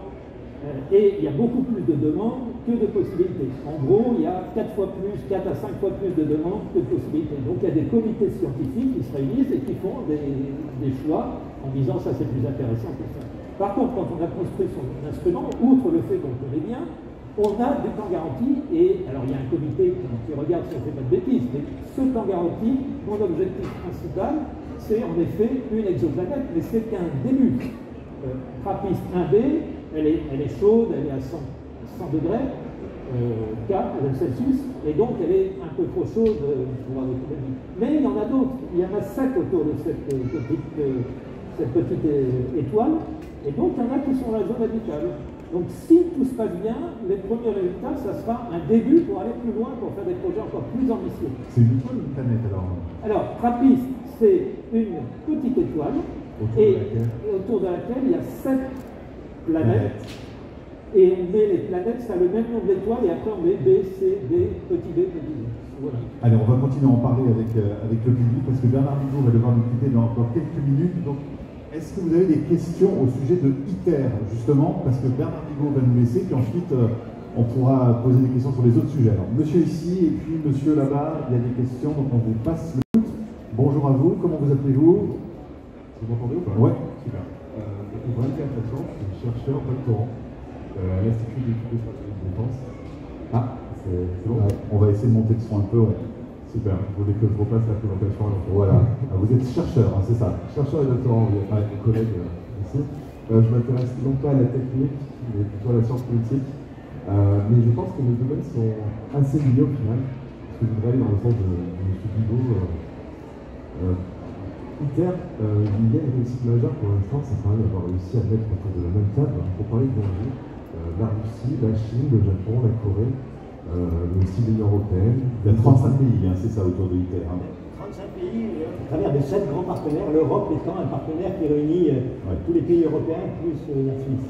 et il y a beaucoup plus de demandes que de possibilités. En gros, il y a 4 à 5 fois plus de demandes que de possibilités. Donc il y a des comités scientifiques qui se réunissent et qui font des choix en disant ça c'est plus intéressant que ça. Par contre, quand on a construit son instrument, outre le fait qu'on le connaît bien, on a du temps garanti et alors il y a un comité qui regarde si on ne fait pas de bêtises, mais ce temps garanti, mon objectif principal, c'est en effet une exoplanète, mais c'est qu'un début. TRAPPIST 1b, elle est chaude, elle est à 100 degrés, Celsius, et donc elle est un peu trop chaude pour avoir des problèmes. Mais il y en a d'autres, il y en a 7 autour de cette petite étoile, et donc il y en a qui sont dans la zone habitable. Donc si tout se passe bien, les premiers résultats, ça sera un début pour aller plus loin, pour faire des projets encore plus ambitieux. C'est une étoile ou une planète alors? Alors, TRAPPIST, c'est une petite étoile, autour de laquelle il y a 7 planètes. Et on met les planètes, ça a le même nombre d'étoiles, et après on met B, C, D, petit b, petit b. Voilà. Allez, on va continuer à en parler avec le public, parce que Bernard Bigot va devoir nous quitter dans encore quelques minutes. Donc, est-ce que vous avez des questions au sujet de ITER, justement? Parce que Bernard Bigot va nous laisser, puis ensuite on pourra poser des questions sur les autres sujets. Alors, monsieur ici, et puis monsieur là-bas, il y a des questions, donc on vous passe le foot. Bonjour à vous, comment vous appelez-vous? Vous m'entendez ou pas? Oui, super. Valentin Atlassian, je suis chercheur doctorant à l'Institut d'études stratégiques de défense. Ah, c'est bon? On va essayer de monter le son un peu, ouais. Super, vous voulez que je repasse la présentation? Voilà, vous êtes chercheur, hein, c'est ça? Chercheur et doctorant, oui, avec mon collègue ici. Je m'intéresse non pas à la technique, mais plutôt à la science politique. Mais je pense que nos domaines sont assez liés au final, parce que je voudrais aller dans le sens de M. Bigot. ITER, il y a une réussite majeure pour l'instant, ça paraît d'avoir réussi à mettre autour de la même table pour parler de l'enjeu. La Russie, la Chine, le Japon, la Corée, mais aussi l'Union européenne. Il y a 35 pays, hein, c'est ça, autour de ITER. Hein. 35 pays, à travers de 7 grands partenaires, l'Europe étant un partenaire qui réunit tous les pays européens plus la Suisse.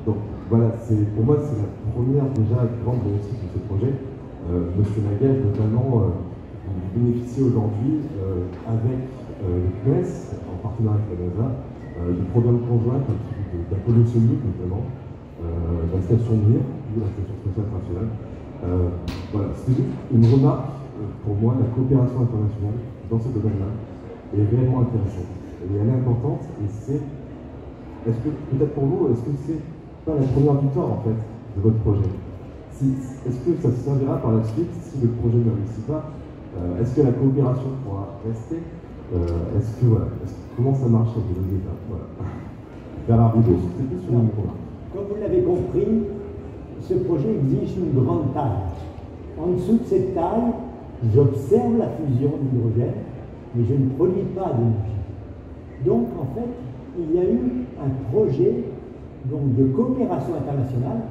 Donc voilà, pour moi c'est la première déjà grande réussite de ce projet. Monsieur Nagel, notamment, bénéficie aujourd'hui avec le CNES, en partenariat avec la NASA, de programmes conjoints comme celui d'Apollo-Soyuz notamment, la station Mir, la station spatiale internationale. Voilà, c'est juste une remarque pour moi, la coopération internationale dans ce domaine-là est réellement intéressante. Elle est importante et est-ce que, peut-être pour vous, est-ce que c'est pas la première victoire en fait de votre projet? Est-ce que ça se servira par la suite si le projet ne réussit pas? Est-ce que la coopération pourra rester? Comment ça marche avec les États? Voilà. Bernard Bigot. C'est plus sur mon programme. Comme vous l'avez compris, ce projet exige une grande taille. En dessous de cette taille, j'observe la fusion d'hydrogène, mais je ne produis pas d'énergie. Donc, en fait, il y a eu un projet donc, de coopération internationale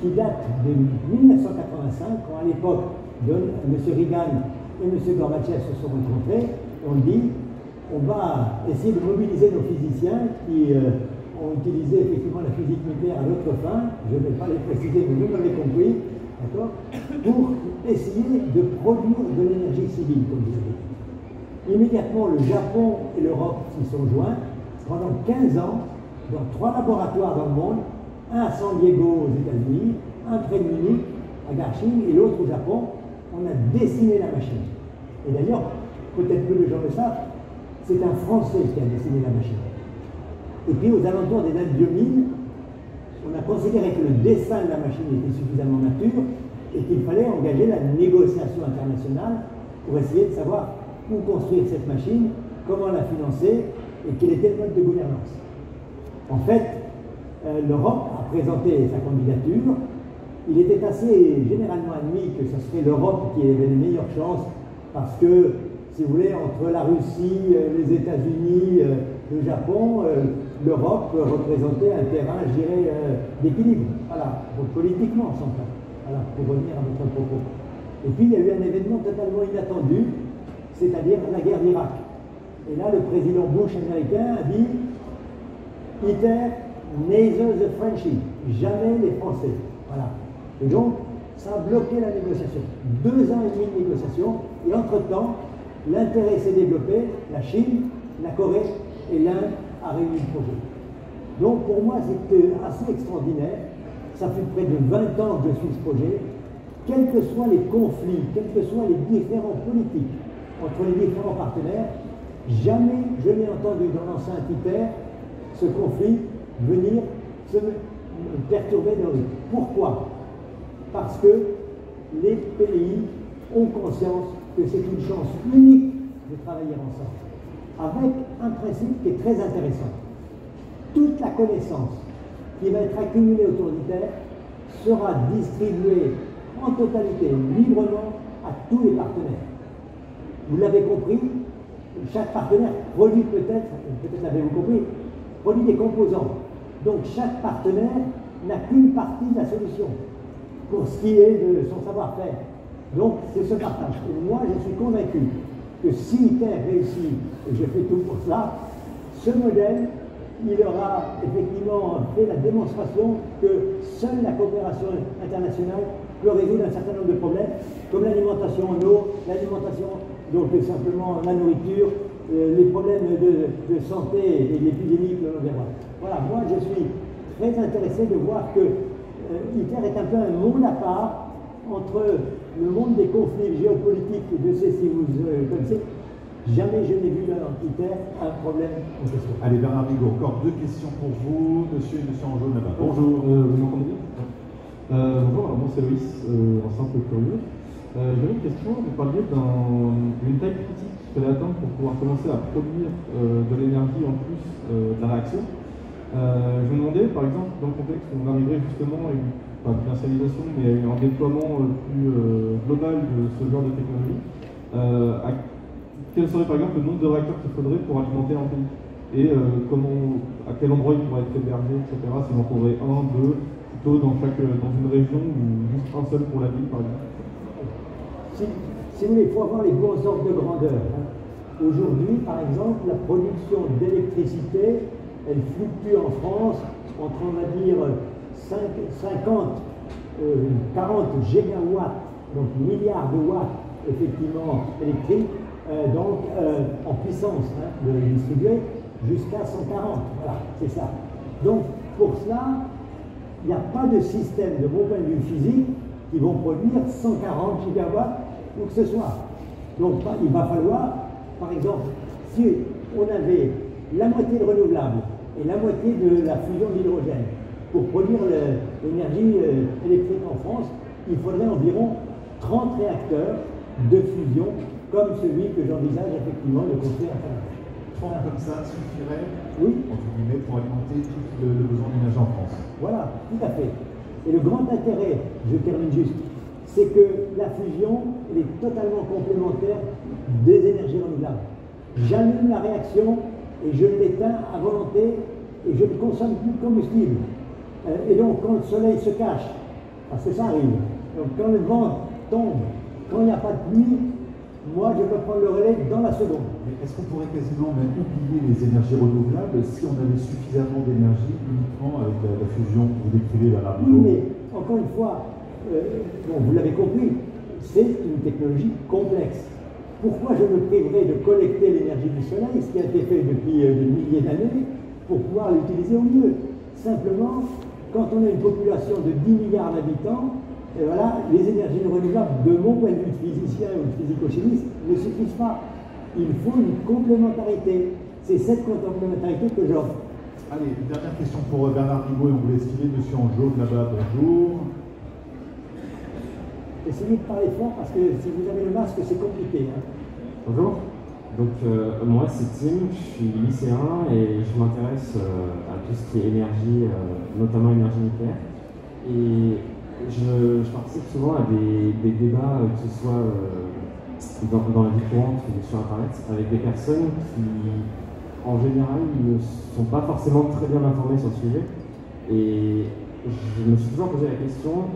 qui date de 1985, quand à l'époque, M. Reagan et M. Gorbatchev se sont rencontrés. On dit, on va essayer de mobiliser nos physiciens qui ont utilisé effectivement la physique nucléaire à d'autres fins, je ne vais pas les préciser, mais vous m'avez compris, d'accord, pour essayer de produire de l'énergie civile, comme vous avez dit. Immédiatement, le Japon et l'Europe s'y sont joints. Pendant 15 ans, dans 3 laboratoires dans le monde, un à San Diego aux États-Unis, un près de Munich, à Garching, et l'autre au Japon, on a dessiné la machine. Et d'ailleurs, peut-être peu de gens le savent, c'est un Français qui a dessiné la machine. Et puis, aux alentours des années 2000, on a considéré que le dessin de la machine était suffisamment mature et qu'il fallait engager la négociation internationale pour essayer de savoir où construire cette machine, comment la financer et quel était le mode de gouvernance. En fait, l'Europe a présenté sa candidature. Il était assez généralement admis que ce serait l'Europe qui avait les meilleures chances parce que, si vous voulez, entre la Russie, les États-Unis, le Japon, l'Europe représentait un terrain, je dirais, d'équilibre. Voilà, donc politiquement, sans plan. Voilà, pour revenir à votre propos. Et puis, il y a eu un événement totalement inattendu, c'est-à-dire la guerre d'Irak. Et là, le président Bush américain a dit « Hitler, neither the Frenchies », jamais les Français. Voilà. Et donc, ça a bloqué la négociation. 2 ans et demi de négociation, et entre-temps, l'intérêt s'est développé, la Chine, la Corée et l'Inde a réuni le projet. Donc pour moi, c'était assez extraordinaire. Ça fait près de 20 ans que je suis ce projet. Quels que soient les conflits, quels que soient les différents politiques entre les différents partenaires, jamais je n'ai entendu dans l'enceinte ITER ce conflit venir se perturber dans le. Pourquoi? Parce que les pays ont conscience que c'est une chance unique de travailler ensemble, avec un principe qui est très intéressant. Toute la connaissance qui va être accumulée autour d'ITER sera distribuée en totalité, librement, à tous les partenaires. Vous l'avez compris, chaque partenaire produit peut-être l'avez-vous compris, produit des composants. Donc chaque partenaire n'a qu'une partie de la solution pour ce qui est de son savoir-faire. Donc c'est ce partage. Et moi je suis convaincu que si ITER réussit, et je fais tout pour cela, ce modèle, il aura effectivement fait la démonstration que seule la coopération internationale peut résoudre un certain nombre de problèmes, comme l'alimentation en eau, l'alimentation, donc simplement la nourriture, les problèmes de santé et l'épidémie que l'on verra. Voilà, moi je suis très intéressé de voir que ITER est un peu un monde à part entre le monde des conflits géopolitiques, je sais si vous connaissez, jamais je n'ai vu dans ITER un problème en question. Allez, Bernard Bigot, encore 2 questions pour vous, monsieur et monsieur en jaune là-bas. Bonjour. Vous m'entendez bien? Bonjour, alors moi c'est Loïs, un simple curieux. J'avais une question, vous parliez d'une taille critique qu'il fallait atteindre pour pouvoir commencer à produire de l'énergie en plus de la réaction. Je me demandais, par exemple, dans le contexte où on arriverait justement à une, pas une commercialisation, mais à un déploiement plus global de ce genre de technologie, quel serait par exemple le nombre de réacteurs qu'il faudrait pour alimenter un pays? Et à quel endroit il pourrait être hébergé, etc. Si on en trouverait 1, 2, plutôt dans une région ou juste un seul pour la ville, par exemple. Si vous voulez, il faut avoir les bons ordres de grandeur. Aujourd'hui, par exemple, la production d'électricité, elle fluctue en France entre, on va dire, 40 gigawatts, donc milliards de watts, effectivement, électriques, en puissance de distribuer, jusqu'à 140. Voilà, c'est ça. Donc, pour cela, il n'y a pas de système, de mon point de vue physique, qui vont produire 140 gigawatts où que ce soit. Donc il va falloir, par exemple, si on avait la moitié de renouvelables et la moitié de la fusion d'hydrogène pour produire l'énergie électrique en France, il faudrait environ 30 réacteurs de fusion comme celui que j'envisage effectivement de construire à Canada. 30 comme ça suffirait, oui, entre guillemets, pour alimenter tout le besoin d'énergie en France. Voilà, tout à fait. Et le grand intérêt, je termine juste, c'est que la fusion elle est totalement complémentaire des énergies renouvelables. J'allume la réaction et je l'éteins à volonté et je ne consomme plus de combustible. Et donc quand le soleil se cache, parce que ça arrive, donc quand le vent tombe, quand il n'y a pas de pluie, moi je peux prendre le relais dans la seconde. Mais est-ce qu'on pourrait quasiment même oublier les énergies renouvelables si on avait suffisamment d'énergie uniquement avec la fusion que vous décrivez à la Oui, mais encore une fois, vous l'avez compris, c'est une technologie complexe. Pourquoi je me priverais de collecter l'énergie du soleil, ce qui a été fait depuis des milliers d'années, pour pouvoir l'utiliser au mieux? Simplement, quand on a une population de 10 milliards d'habitants, et voilà, les énergies renouvelables, de mon point de vue de physicien ou de physico-chimiste, ne suffisent pas. Il faut une complémentarité. C'est cette complémentarité que j'offre. Allez, une dernière question pour Bernard Bigot et on vous laisse filer, monsieur en jaune là-bas, bonjour. Essayez de parler fort parce que si vous avez le masque, c'est compliqué. Bonjour. Donc moi c'est Tim, je suis lycéen et je m'intéresse à tout ce qui est énergie, notamment énergie nucléaire. Et je participe souvent à des débats, que ce soit dans la vie courante ou sur internet, avec des personnes qui en général ne sont pas forcément très bien informées sur le sujet. Et je me suis toujours posé la question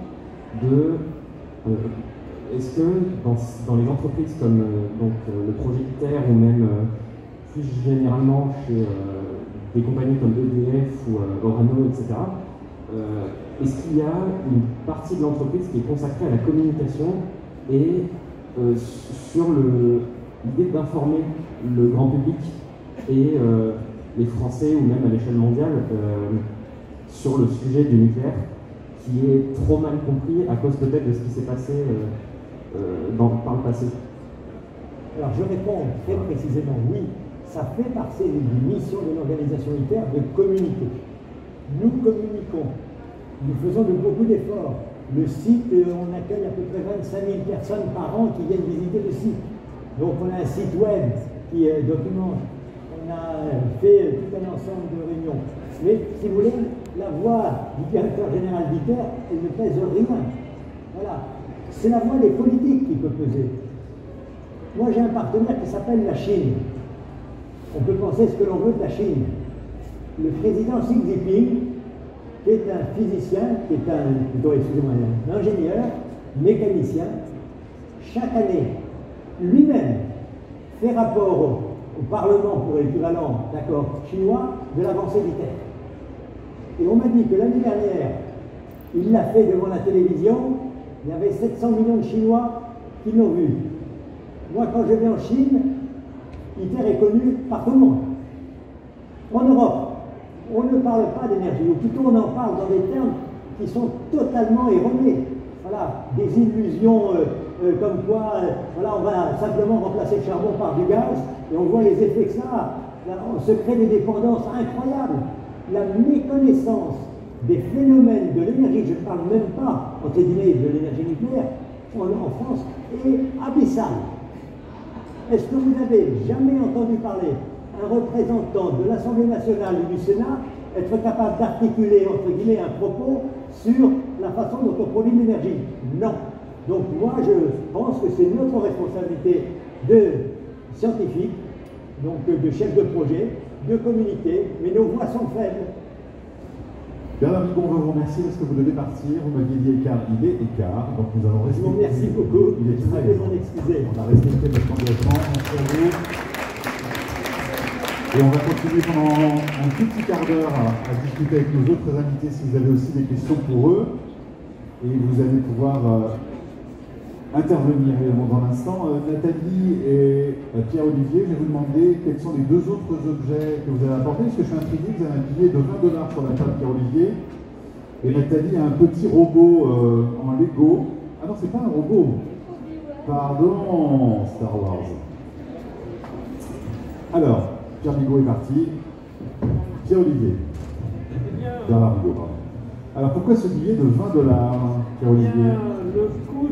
de est-ce que dans les entreprises comme le projet ITER ou même plus généralement chez des compagnies comme EDF ou Orano, etc., est-ce qu'il y a une partie de l'entreprise qui est consacrée à la communication et sur l'idée d'informer le grand public et les Français ou même à l'échelle mondiale sur le sujet du nucléaire qui est trop mal compris à cause peut-être de ce qui s'est passé par le passé? Alors je réponds très précisément oui, ça fait partie des missions de l'organisation ITER de communiquer. Nous communiquons, nous faisons beaucoup d'efforts. Le site, on accueille à peu près 25 000 personnes par an qui viennent visiter le site. Donc on a un site web qui documente, on a fait tout un ensemble de réunions. Mais si vous voulez, la voix du directeur général d'ITER, elle ne pèse rien. Voilà. C'est la voix des politiques qui peut peser. Moi, j'ai un partenaire qui s'appelle la Chine. On peut penser ce que l'on veut de la Chine. Le président Xi Jinping, qui est un physicien, qui est un ingénieur, mécanicien, chaque année, lui-même fait rapport au Parlement pour l'équivalent d'accord chinois de l'avancée d'ITER. Et on m'a dit que l'année dernière, il l'a fait devant la télévision, il y avait 700 millions de Chinois qui l'ont vu. Moi, quand je vais en Chine, ITER est connu par tout le monde. En Europe, on ne parle pas d'énergie, ou plutôt on en parle dans des termes qui sont totalement erronés. Voilà, des illusions comme quoi voilà, on va simplement remplacer le charbon par du gaz, et on voit les effets que ça a. Là, on se crée des dépendances incroyables. La méconnaissance des phénomènes de l'énergie, je ne parle même pas, entre guillemets, de l'énergie nucléaire, en France, est abyssale. Est-ce que vous n'avez jamais entendu parler un représentant de l'Assemblée nationale ou du Sénat être capable d'articuler, entre guillemets, un propos sur la façon dont on produit l'énergie? Non. Donc moi, je pense que c'est notre responsabilité de scientifiques, donc de chefs de projet, de communiquer, mais nos voix sont faibles. Bernard Bigot, on va vous remercier parce que vous devez partir. Vous m'aviez dit écart, il est écart, donc nous allons rester. Merci beaucoup. Il est très m'en excuser. On a respecté notre engagement. Merci à vous. Et on va continuer pendant un tout petit quart d'heure à discuter avec nos autres invités si vous avez aussi des questions pour eux. Et vous allez pouvoir intervenir évidemment dans l'instant. Nathalie et Pierre-Olivier, je vais vous demander quels sont les deux autres objets que vous avez apportés, parce que je suis intrigué, vous avez un billet de $20 sur la table, Pierre-Olivier, et Nathalie a un petit robot en Lego. Ah non, c'est pas un robot. Pardon, Star Wars. Alors, Pierre Bigot est parti. Pierre-Olivier. Bernard Bigot, pardon. Alors pourquoi ce billet de $20, Pierre-Olivier? Le coût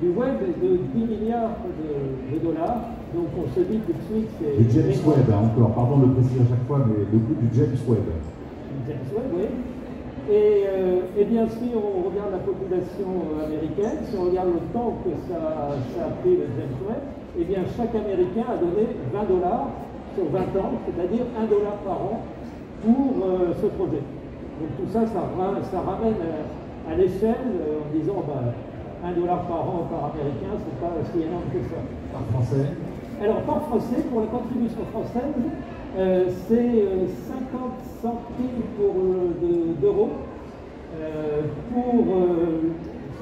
du web est de 10 milliards de dollars. Donc on se dit tout de suite que c'est... Du James Webb, encore, pardon de le préciser à chaque fois, mais le coût du James Webb. James Webb, oui. Et bien sûr, on regarde la population américaine. Si on regarde le temps que ça a pris le James Webb, eh bien chaque Américain a donné $20 sur 20 ans, c'est-à-dire $1 par an pour ce projet. Donc tout ça, ça ramène à l'échelle en disant $1 par an par Américain, c'est pas si énorme que ça. Par français? Alors par français, pour la contribution française, c'est 50 centimes d'euros.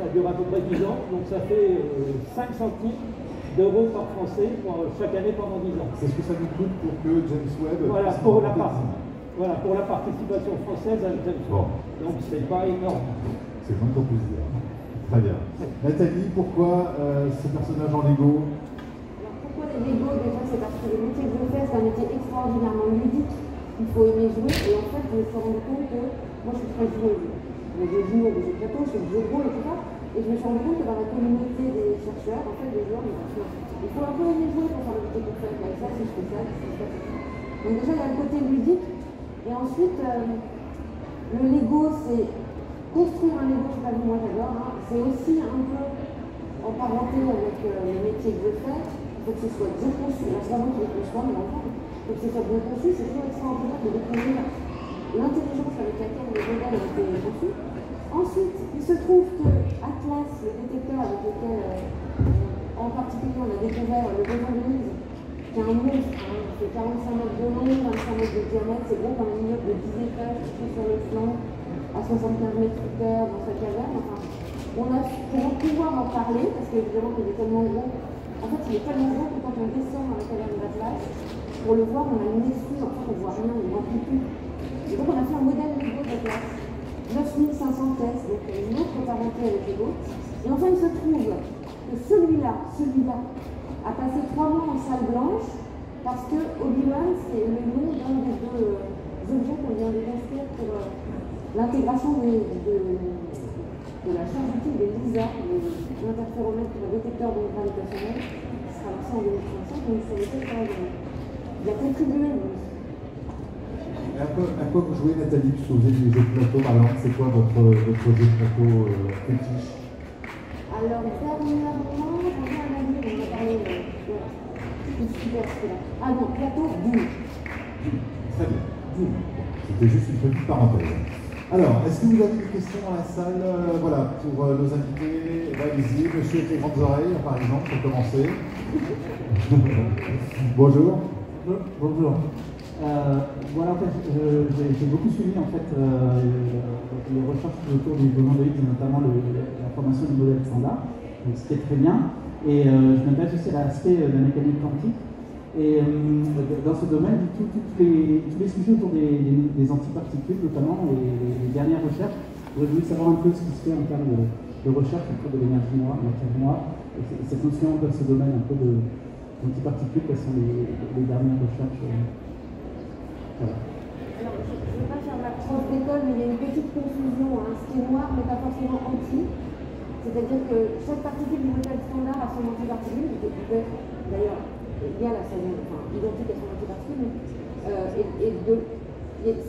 Ça dure à peu près 10 ans, donc ça fait 5 centimes d'euros par Français chaque année pendant 10 ans. C'est ce que ça nous coûte pour que James Webb... Voilà, pour la participation française à James Webb. Bon. Donc c'est pas énorme. C'est moins qu'on puisse dire. Très bien. Nathalie, pourquoi ce personnage en Lego? Alors pourquoi les Lego? Déjà, c'est parce que le métier que je fais, c'est un métier extraordinairement ludique. Il faut aimer jouer, et en fait, je me suis rendu compte que moi, je suis très joueuse. Je joue à des jeux de plateau, je fais du jeu de rôle et tout ça. Et je me suis rendu compte que dans la communauté des chercheurs, en fait, les joueurs, il faut un peu aimer jouer pour faire le côté pour faire ça, si je fais ça, si je fais ça. Donc déjà, il y a le côté ludique. Et ensuite, le Lego, c'est construire un Lego, je sais pas, moi j'adore, hein. C'est aussi un peu en parenté avec le métier que je fais. Il faut que ce soit bien conçu. Là, c'est pas moi qui le conçois, mais l'enfant, il faut que ce soit bien conçu. C'est toujours extraordinaire de découvrir l'intelligence avec laquelle le modèle a été conçu. Ensuite, il se trouve que Atlas, le détecteur avec lequel, en particulier, on a découvert le besoin de Mise, qui est un monstre, hein, qui fait 45 mètres de long, 25 mètres de diamètre, c'est gros comme un immeuble de 10 étages, qui est sur le flanc, à 75 mètres sous terre, dans sa caverne. Enfin, on a, pour pouvoir en parler, parce qu'évidemment qu'il est tellement gros, en fait, il est tellement gros que quand on descend dans la caverne d'Atlas, pour le voir, on a une excuse, en fait, on voit rien, il ne remplit plus. Et donc, on a fait un modèle Lego d'Atlas. 9500 tests, donc une autre parenté avec Lego. Et enfin, il se trouve que celui-là, a passé 3 mois en salle blanche parce que Obi-Wan, c'est le nom d'un des deux objets qu'on vient de construire pour l'intégration de la charge utile des LISA, l'interféromètre, le détecteur d'ondes gravitationnelles, qui sera lancé en 2035, donc sur lequel il a contribué. À quoi vous jouez, Nathalie, puisque vous avez des jeux de plateau, par exemple, c'est quoi votre jeu de plateau fétiche? Alors, dernièrement, j'en ai un ami, on a parlé de super là. Ah non, plateau Doom. Très bien. C'était juste une petite parenthèse. Alors, est-ce que vous avez des questions à la salle voilà, pour nos invités? Allez-y, monsieur avec les grandes oreilles, par exemple, pour commencer. Bonjour. Bonjour. Voilà, en fait, j'ai beaucoup suivi en fait, les recherches autour du besoin de Higgs, notamment la formation du modèle standard, donc c'était très bien. Et je m'intéresse aussi à l'aspect de la mécanique quantique. Et dans ce domaine, tous les sujets autour des antiparticules, notamment les dernières recherches, j'aurais voulu savoir un peu ce qui se fait en termes de recherche autour de l'énergie noire, la matière noire, et cette notion dans ce domaine un peu d'antiparticules, quelles sont les dernières recherches. Voilà. Alors, je ne vais pas faire la prof d'école, mais il y a une petite confusion. Hein. Ce qui est noir n'est pas forcément anti. C'est-à-dire que chaque particule du modèle standard a son antiparticule, qui peut être d'ailleurs égal à son, enfin, identique à son antiparticule.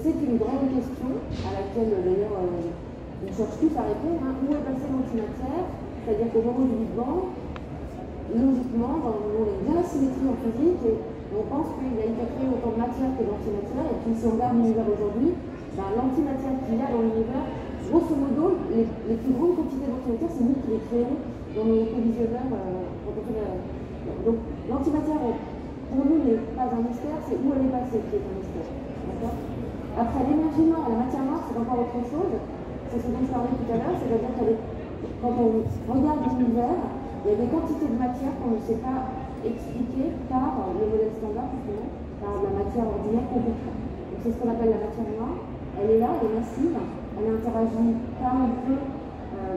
C'est une grande question à laquelle d'ailleurs on cherche tous à répondre. Hein. Où est passée l'antimatière? C'est-à-dire qu'au moment du Big Bang, logiquement, on aime bien la symétrie en physique. On pense qu'il a été créé autant de matière que d'antimatière, et puis si on regarde l'univers aujourd'hui, ben, l'antimatière qu'il y a dans l'univers, grosso modo, les plus grandes quantités d'antimatière, c'est nous qui les créons dans nos collisionneurs. Donc l'antimatière, pour nous, n'est pas un mystère, c'est où elle est passée qui est un mystère. Après, l'énergie noire et la matière noire, c'est encore autre chose. C'est ce dont je parlais tout à l'heure, c'est-à-dire que quand on regarde l'univers, il y a des quantités de matière qu'on ne sait pas expliqué par le modèle standard, justement, par la matière ordinaire qu'on comprend. Donc c'est ce qu'on appelle la matière noire. Elle est là, elle est massive, elle interagit pas un peu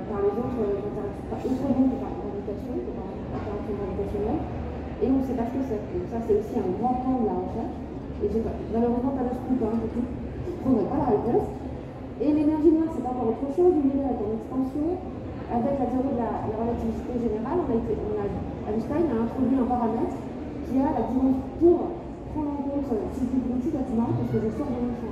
par les autres interactions, pas autrement que par gravitation, que par interaction gravitationnelle, et on ne sait pas ce que c'est. Donc ça, c'est aussi un grand pan de la recherche, et j'ai malheureusement pas de scoop, hein, du tout. Je ne prendrai pas la réponse. Et l'énergie noire, c'est encore autre chose, l'univers est en expansion. Avec la théorie de la relativité générale, Einstein a introduit un paramètre qui a la dimension, pour prendre en compte, si tu me dis, là tu marres parce que je sors de mon champ.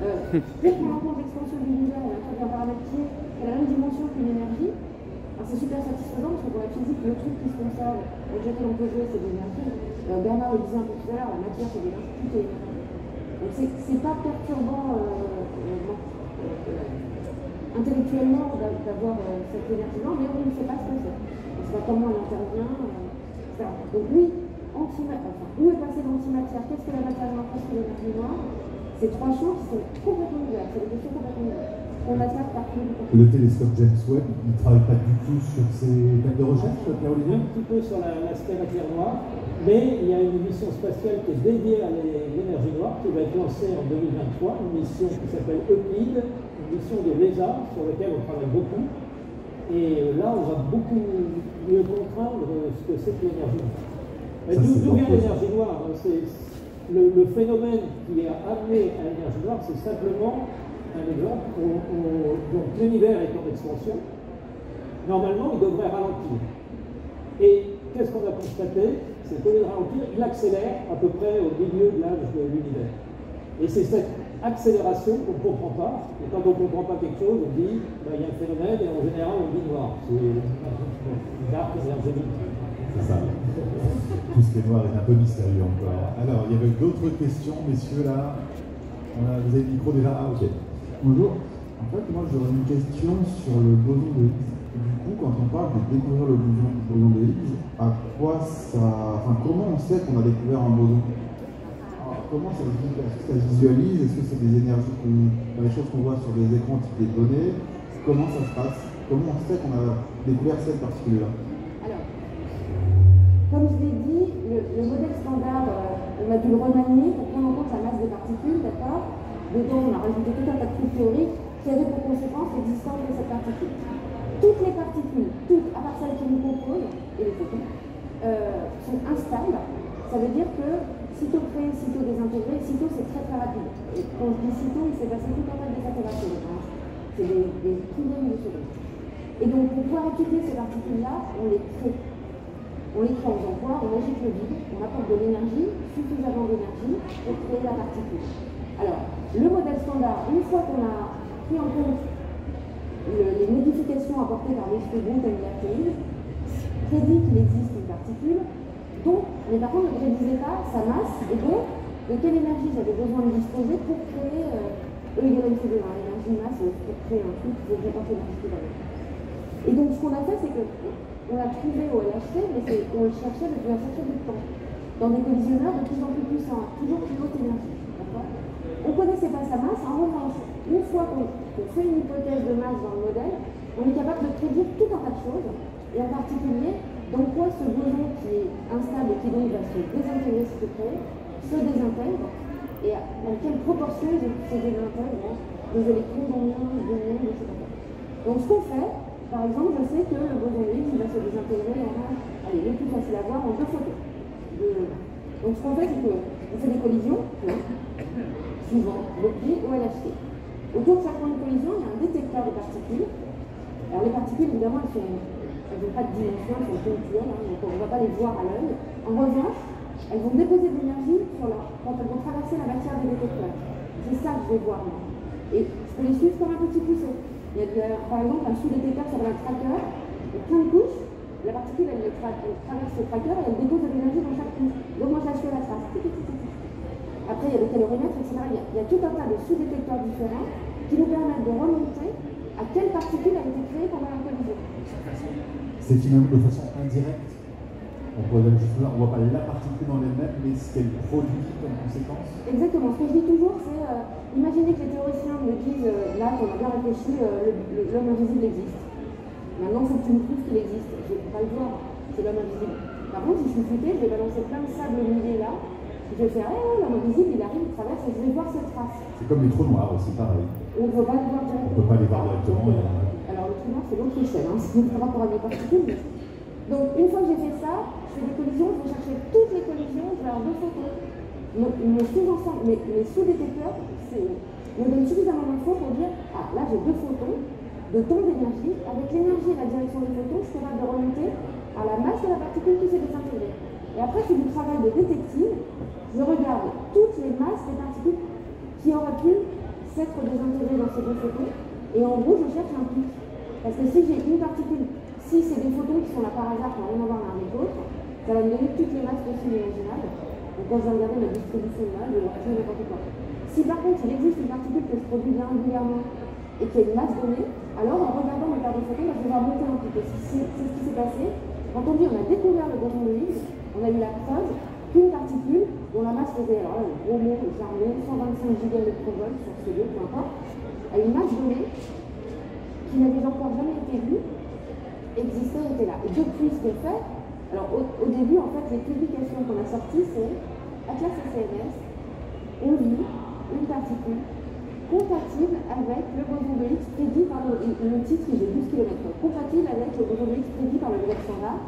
Pour prendre en compte l'expansion de l'univers, il a introduit un paramètre qui a la même dimension qu'une énergie. C'est super satisfaisant parce que pour la physique, le truc qui se conserve, avec lequel on peut jouer, c'est de l'énergie. Bernard le disait un peu tout à l'heure, la matière c'est de l'énergie, tout est énergie. Donc c'est pas perturbant intellectuellement d'avoir cette énergie-là, mais on ne sait pas ce que c'est. On ne sait pas comment elle intervient, etc. Donc oui, où est passée l'antimatière? Qu'est-ce que la matière noire? Qu'est-ce que l'énergie noire? C'est trois choses qui sont complètement ouvertes, c'est des questions complètement ouvertes. On attaque par tout. Le télescope James Webb, il ne travaille pas du tout sur ces thèmes de recherche, Pierre-Olivier? Un petit peu sur l'aspect matière noire, mais il y a une mission spatiale qui est dédiée à l'énergie noire, qui va être lancée en 2023, une mission qui s'appelle Euclide, une mission de l'ESA, sur laquelle on travaille beaucoup. Et là, on va beaucoup mieux comprendre ce que c'est que l'énergie noire. D'où vient l'énergie noire? Le phénomène qui a amené à l'énergie noire, c'est simplement un exemple. Donc l'univers est en expansion. normalement, il devrait ralentir. Et qu'est-ce qu'on a constaté? C'est qu'au lieu de ralentir, il accélère à peu près au milieu de l'âge de l'univers. Et c'est cette accélération qu'on ne comprend pas. Et quand on ne comprend pas quelque chose, on dit il y a un phénomène, et en général, on dit noir. C'est dark energy. C'est ça. Tout ce qui est noir est un peu mystérieux encore. Alors, il y avait d'autres questions, messieurs, là. Vous avez le micro déjà? Ah, ok. Bonjour. En fait, moi, j'aurais une question sur le boson de Higgs. Du coup, quand on parle de découvrir le boson de Higgs, comment on sait qu'on a découvert un boson? Comment ça se visualise? Est-ce que c'est des énergies, des choses qu'on voit sur des écrans type des données? Comment ça se passe? Comment on sait qu'on a découvert cette particule-là? Alors, comme je l'ai dit, le modèle standard, on a dû le remanier pour prendre en compte la masse des particules, d'accord? Dedans, on a rajouté tout un tas de trucs théoriques qui avaient pour conséquence l'existence de cette particule. Toutes les particules, toutes, à part celles qui nous composent, et les photons, sont instables. Ça veut dire que sitôt créé, sitôt désintégré, sitôt c'est très très rapide. Et quand je dis sitôt, il s'est passé tout un tas de désintégration. C'est des trillions de secondes. Et donc pour pouvoir étudier ces particules-là, on les crée. On les crée en faisant quoi? On agite le vide, on apporte de l'énergie, suffisamment d'énergie pour créer la particule. Alors, le modèle standard, une fois qu'on a pris en compte les modifications apportées par l'esprit groupe et l'IRTI, prédit qu'il existe une particule, mais par contre, ne prédisait pas sa masse, et donc de quelle énergie j'avais besoin de disposer pour créer E égale MC2, l'énergie masse pour créer un truc, je vais apporter l'énergie avec. Et donc ce qu'on a fait, c'est qu'on l'a trouvé au LHC, mais on le cherchait depuis un certain bout de temps, dans des collisionneurs de plus en plus puissants, toujours plus haute énergie. On ne connaissait pas sa masse, en revanche, une fois qu'on fait une hypothèse de masse dans le modèle, on est capable de prédire tout un tas de choses, et en particulier, dans quoi ce boson qui est instable et qui donc va se désintégrer, se désintègre, et en quelle proportion se désintègre des électrons, d'anions, etc. Donc ce qu'on fait, par exemple, je sais que le boson de Higgs va se désintégrer allez, le plus facile à voir, en 2 photons. Donc ce qu'on fait, c'est qu'on fait des collisions, souvent, depuis au LHC. Autour de chaque point de collision, il y a un détecteur de particules. Alors les particules, évidemment, elles n'ont pas de dimension, elles sont ponctuelles, donc on ne va pas les voir à l'œil. En revanche, elles vont déposer de l'énergie quand elles vont traverser la matière des détecteurs. C'est ça que je vais voir, moi. Et je peux les suivre comme un petit pousset. Il y a par exemple un sous-détecteur sur un tracker, il y a plein de couches, la particule elle traverse le tracker et elle dépose de l'énergie dans chaque couche. Donc moi je la suis à la trace. Après il y a des calorimètres, etc. Il y a tout un tas de sous-détecteurs différents qui nous permettent de remonter à quelle particule a été créée pendant la collision. C'est finalement de façon indirecte. On voit pas la particule dans elle-même, mais ce qu'elle produit comme conséquence. Exactement. Ce que je dis toujours, c'est imaginez que les théoriciens me disent là qu'on a bien réfléchi, l'homme invisible existe. Maintenant, il faut que tu me prouves qu'il existe. Je ne peux pas le voir, c'est l'homme invisible. Par contre, si je suis futé, je vais balancer plein de sable mouillé là. Je vais faire l'homme invisible, il arrive, il traverse et je vais voir cette trace. C'est comme les trous noirs aussi, pareil. On ne peut pas le voir directement. On ne peut pas les voir directement. Alors le trou noir, c'est l'autre échelle, c'est par rapport à mes particules. Donc une fois que j'ai fait ça, je fais des collisions, je vais chercher toutes les collisions, je vais avoir 2 photos. Mes sous-détecteurs me donnent suffisamment d'infos pour dire ah là j'ai 2 photons de temps d'énergie, avec l'énergie et la direction des photons, je suis capable de remonter à la masse de la particule qui s'est désintégrée. Et après c'est du travail de détective, je regarde toutes les masses des particules qui auraient pu s'être désintégrées dans ces 2 photons, et en gros je cherche un pic. Parce que si j'ai une particule, si c'est des photons qui sont là par hasard, qui n'ont rien à voir l'un avec l'autre, ça va me donner toutes les masses possibles et imaginables. Donc quand je vais regarder la distribution de masse, je vais retrouver n'importe quoi. Si par contre il existe une particule qui se produit bien régulièrement et qui a une masse donnée, alors en regardant mes paires de photons, je vais voir monter un petit peu. C'est ce qui s'est passé. Quand on dit on a découvert le boson de Higgs, on a eu la preuve qu'une particule dont la masse faisait, alors là, le gros mot, charmé, 125 gigaélectronvolts sur ce 2, peu importe, a une masse donnée qui n'avait encore jamais été vue, existait et était là. Et depuis ce qu'on fait, alors au début, en fait, les publications qu'on a sorties, c'est Atlas et CNS, on lit une particule compatible avec le boson de Higgs prédit par le titre, il est 12 km, compatible avec le boson de Higgs prédit par le modèle standard.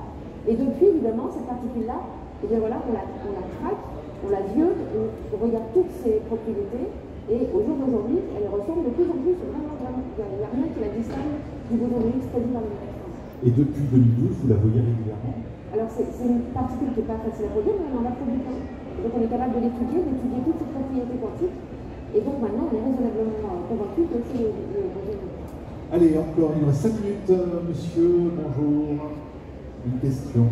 Et depuis, évidemment, cette particule-là, et bien voilà, on la traque, on la viole, on regarde toutes ses propriétés, et au jour d'aujourd'hui, elle ressemble de plus en plus, vraiment, il n'y a rien qui la distingue du boson de Higgs prédit par le modèle standard. Et depuis 2012, vous la voyez régulièrement? Alors c'est une particule qui n'est pas facile à produire, mais on en a produit plein. Donc on est capable de l'étudier, d'étudier toutes ses propriétés quantiques. Et donc maintenant, on est raisonnablement convaincu que c'est le boson. Allez, encore, il nous reste 5 minutes. Monsieur, bonjour. Une question.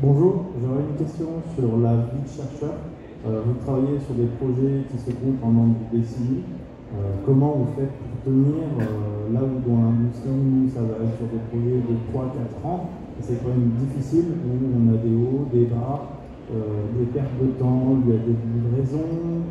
Bonjour, j'aurais une question sur la vie de chercheur. Vous travaillez sur des projets qui se comptent en nombre de décennies. Comment vous faites pour tenir là où dans l'industrie, ça va être sur des projets de 3-4 ans? C'est quand même difficile, où on a des hauts, des bas, des pertes de temps, il y a des livraisons,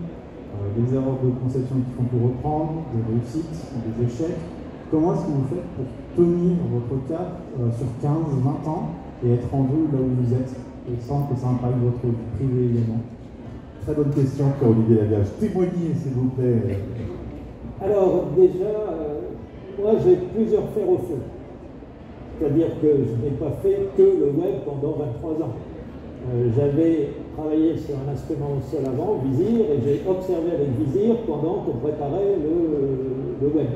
des erreurs de conception qui font tout reprendre, des réussites, des échecs. Comment est-ce que vous faites pour tenir votre cap sur 15-20 ans et être rendu là où vous êtes, et sans que ça impacte votre vie privée également? Très bonne question, Pierre-Olivier Lagage. Témoignez, s'il vous plaît. Alors, déjà, moi j'ai plusieurs fers au feu. C'est-à-dire que je n'ai pas fait que le web pendant 23 ans. J'avais travaillé sur un instrument au sol avant, Visir, et j'ai observé avec Visir pendant qu'on préparait le web.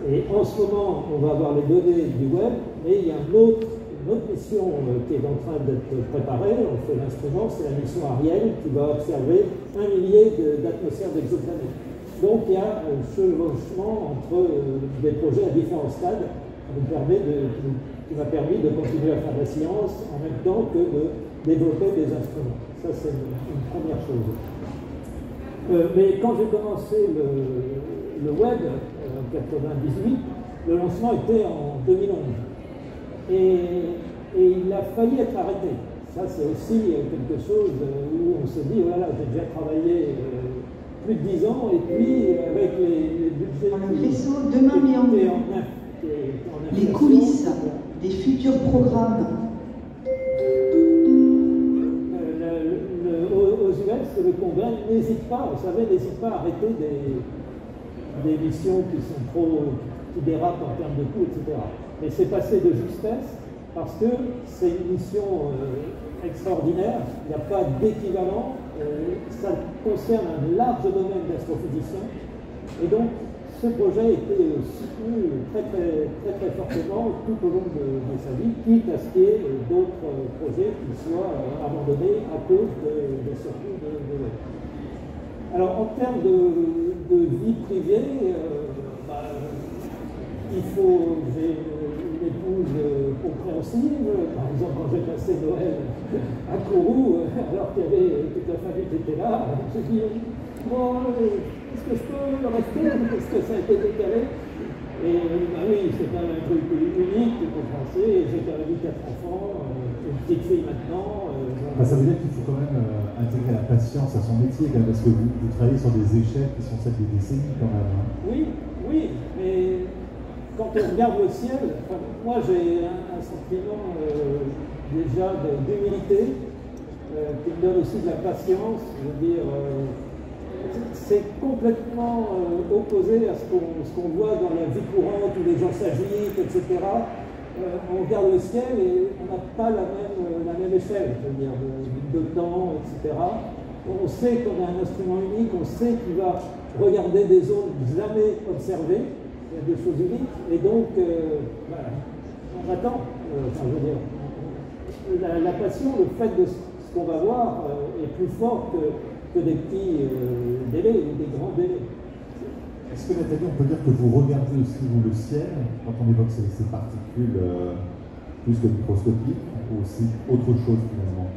Et en ce moment, on va avoir les données du web, mais il y a une autre mission qui est en train d'être préparée. On fait l'instrument, c'est la mission Ariel, qui va observer 1 millier d'atmosphères d'exoplanètes. Donc il y a un chevauchement entre des projets à différents stades qui m'a permis de continuer à faire de la science en même temps que de développer des instruments. Ça, c'est une première chose. Mais quand j'ai commencé le web en 98, le lancement était en 2011. Et il a failli être arrêté. Ça, c'est aussi quelque chose où on se dit, oh là là, j'ai déjà travaillé plus de 10 ans, et puis avec les budgets le vaisseau demain mis en œuvre, les coulisses des futurs programmes. Aux US, le Congrès n'hésite pas, vous savez, n'hésite pas à arrêter des missions qui dérapent en termes de coûts, etc. Mais c'est passé de justesse parce que c'est une mission extraordinaire, il n'y a pas d'équivalent, ça concerne un large domaine d'astrophysiciens, et donc ce projet était soutenu très fortement tout au long de sa vie, quitte à ce qu'il y ait d'autres projets qui soient abandonnés à cause des surcoûts de web. Alors en termes de vie privée, j'ai une épouse compréhensive. Par exemple, quand j'ai passé Noël à Kourou, alors qu'il y avait toute la famille qui était là, j'ai dit bon, est-ce que je peux rester? Est-ce que ça a été décalé? Et oui, c'est quand même un truc unique, compréhensible. J'ai quand même eu 4 enfants, une petite fille maintenant. Ça veut dire qu'il faut quand même intégrer la patience à son métier, quand même, parce que vous travaillez sur des échecs qui sont celles des décennies quand même. Hein. Oui, mais quand on regarde le ciel, moi j'ai un sentiment déjà d'humilité qui me donne aussi de la patience. Je veux dire, c'est complètement opposé à ce qu'on voit dans la vie courante où les gens s'agitent, etc. On regarde le ciel et on n'a pas la même échelle, je veux dire, de temps, etc. On sait qu'on a un instrument unique, on sait qu'il va regarder des zones jamais observées. Il y a des choses uniques, et donc on attend. Je veux dire, la passion, le fait de ce qu'on va voir est plus fort que des petits délais ou des grands délais. Est-ce que Nathalie, on peut dire que vous regardez aussi le ciel quand on évoque ces particules plus que microscopiques, ou aussi autre chose finalement?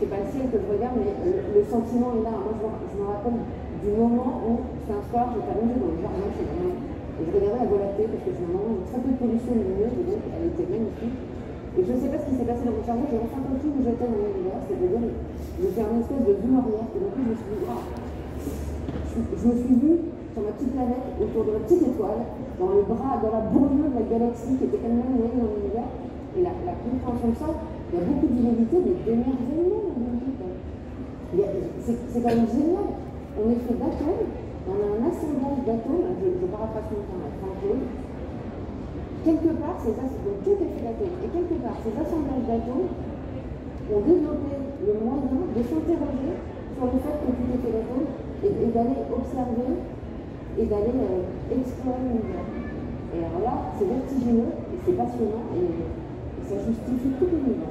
C'est pas le ciel que je regarde, mais le sentiment est là. Moi, je me rappelle du moment où, c'est un soir, j'étais allongée dans le jardin chez ma mère. Et je regardais la Voie lactée parce que c'est un moment où très peu de pollution lumineuse, et donc elle était magnifique. Et je ne sais pas ce qui s'est passé dans mon cerveau, j'ai enfin compris où j'étais dans l'univers, c'est-à-dire j'ai fait un espèce de zoom arrière, et donc je me suis dit, je me suis vue sur ma petite planète, autour de ma petite étoile, dans la bourgeoise de la galaxie qui était quand même noyée dans l'univers. Et la compréhension de ça, il y a beaucoup d'humilité, mais d'émerveillement dans l'univers. C'est quand même génial. On est fait d'atomes. On a un assemblage d'atomes, je paraphrase tout le temps, quelque part, donc tout est fait d'atomes, et quelque part, ces assemblages d'atomes ont développé le moyen de s'interroger sur le fait que tout est fait d'atomes et d'aller observer et d'aller explorer l'univers. Et alors là, c'est vertigineux, et c'est passionnant et ça justifie tout le monde.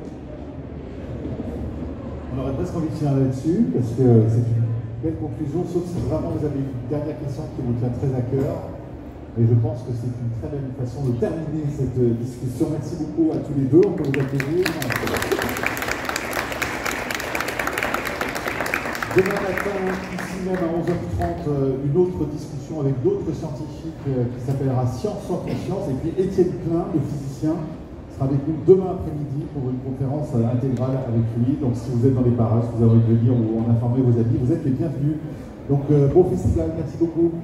On aurait presque envie de finir là-dessus, parce que c'est une belle conclusion, sauf si vraiment vous avez une dernière question qui vous tient très à cœur. Et je pense que c'est une très belle façon de terminer cette discussion. Merci beaucoup à tous les deux, on peut vous applaudir. Demain matin, ici même à 11h30, une autre discussion avec d'autres scientifiques qui s'appellera Science sans conscience. Et puis Étienne Klein, le physicien, sera avec nous demain après-midi pour une conférence intégrale avec lui. Donc si vous êtes dans les parages, si vous avez envie de venir ou en informer vos amis, vous êtes les bienvenus. Donc bon festival, merci beaucoup.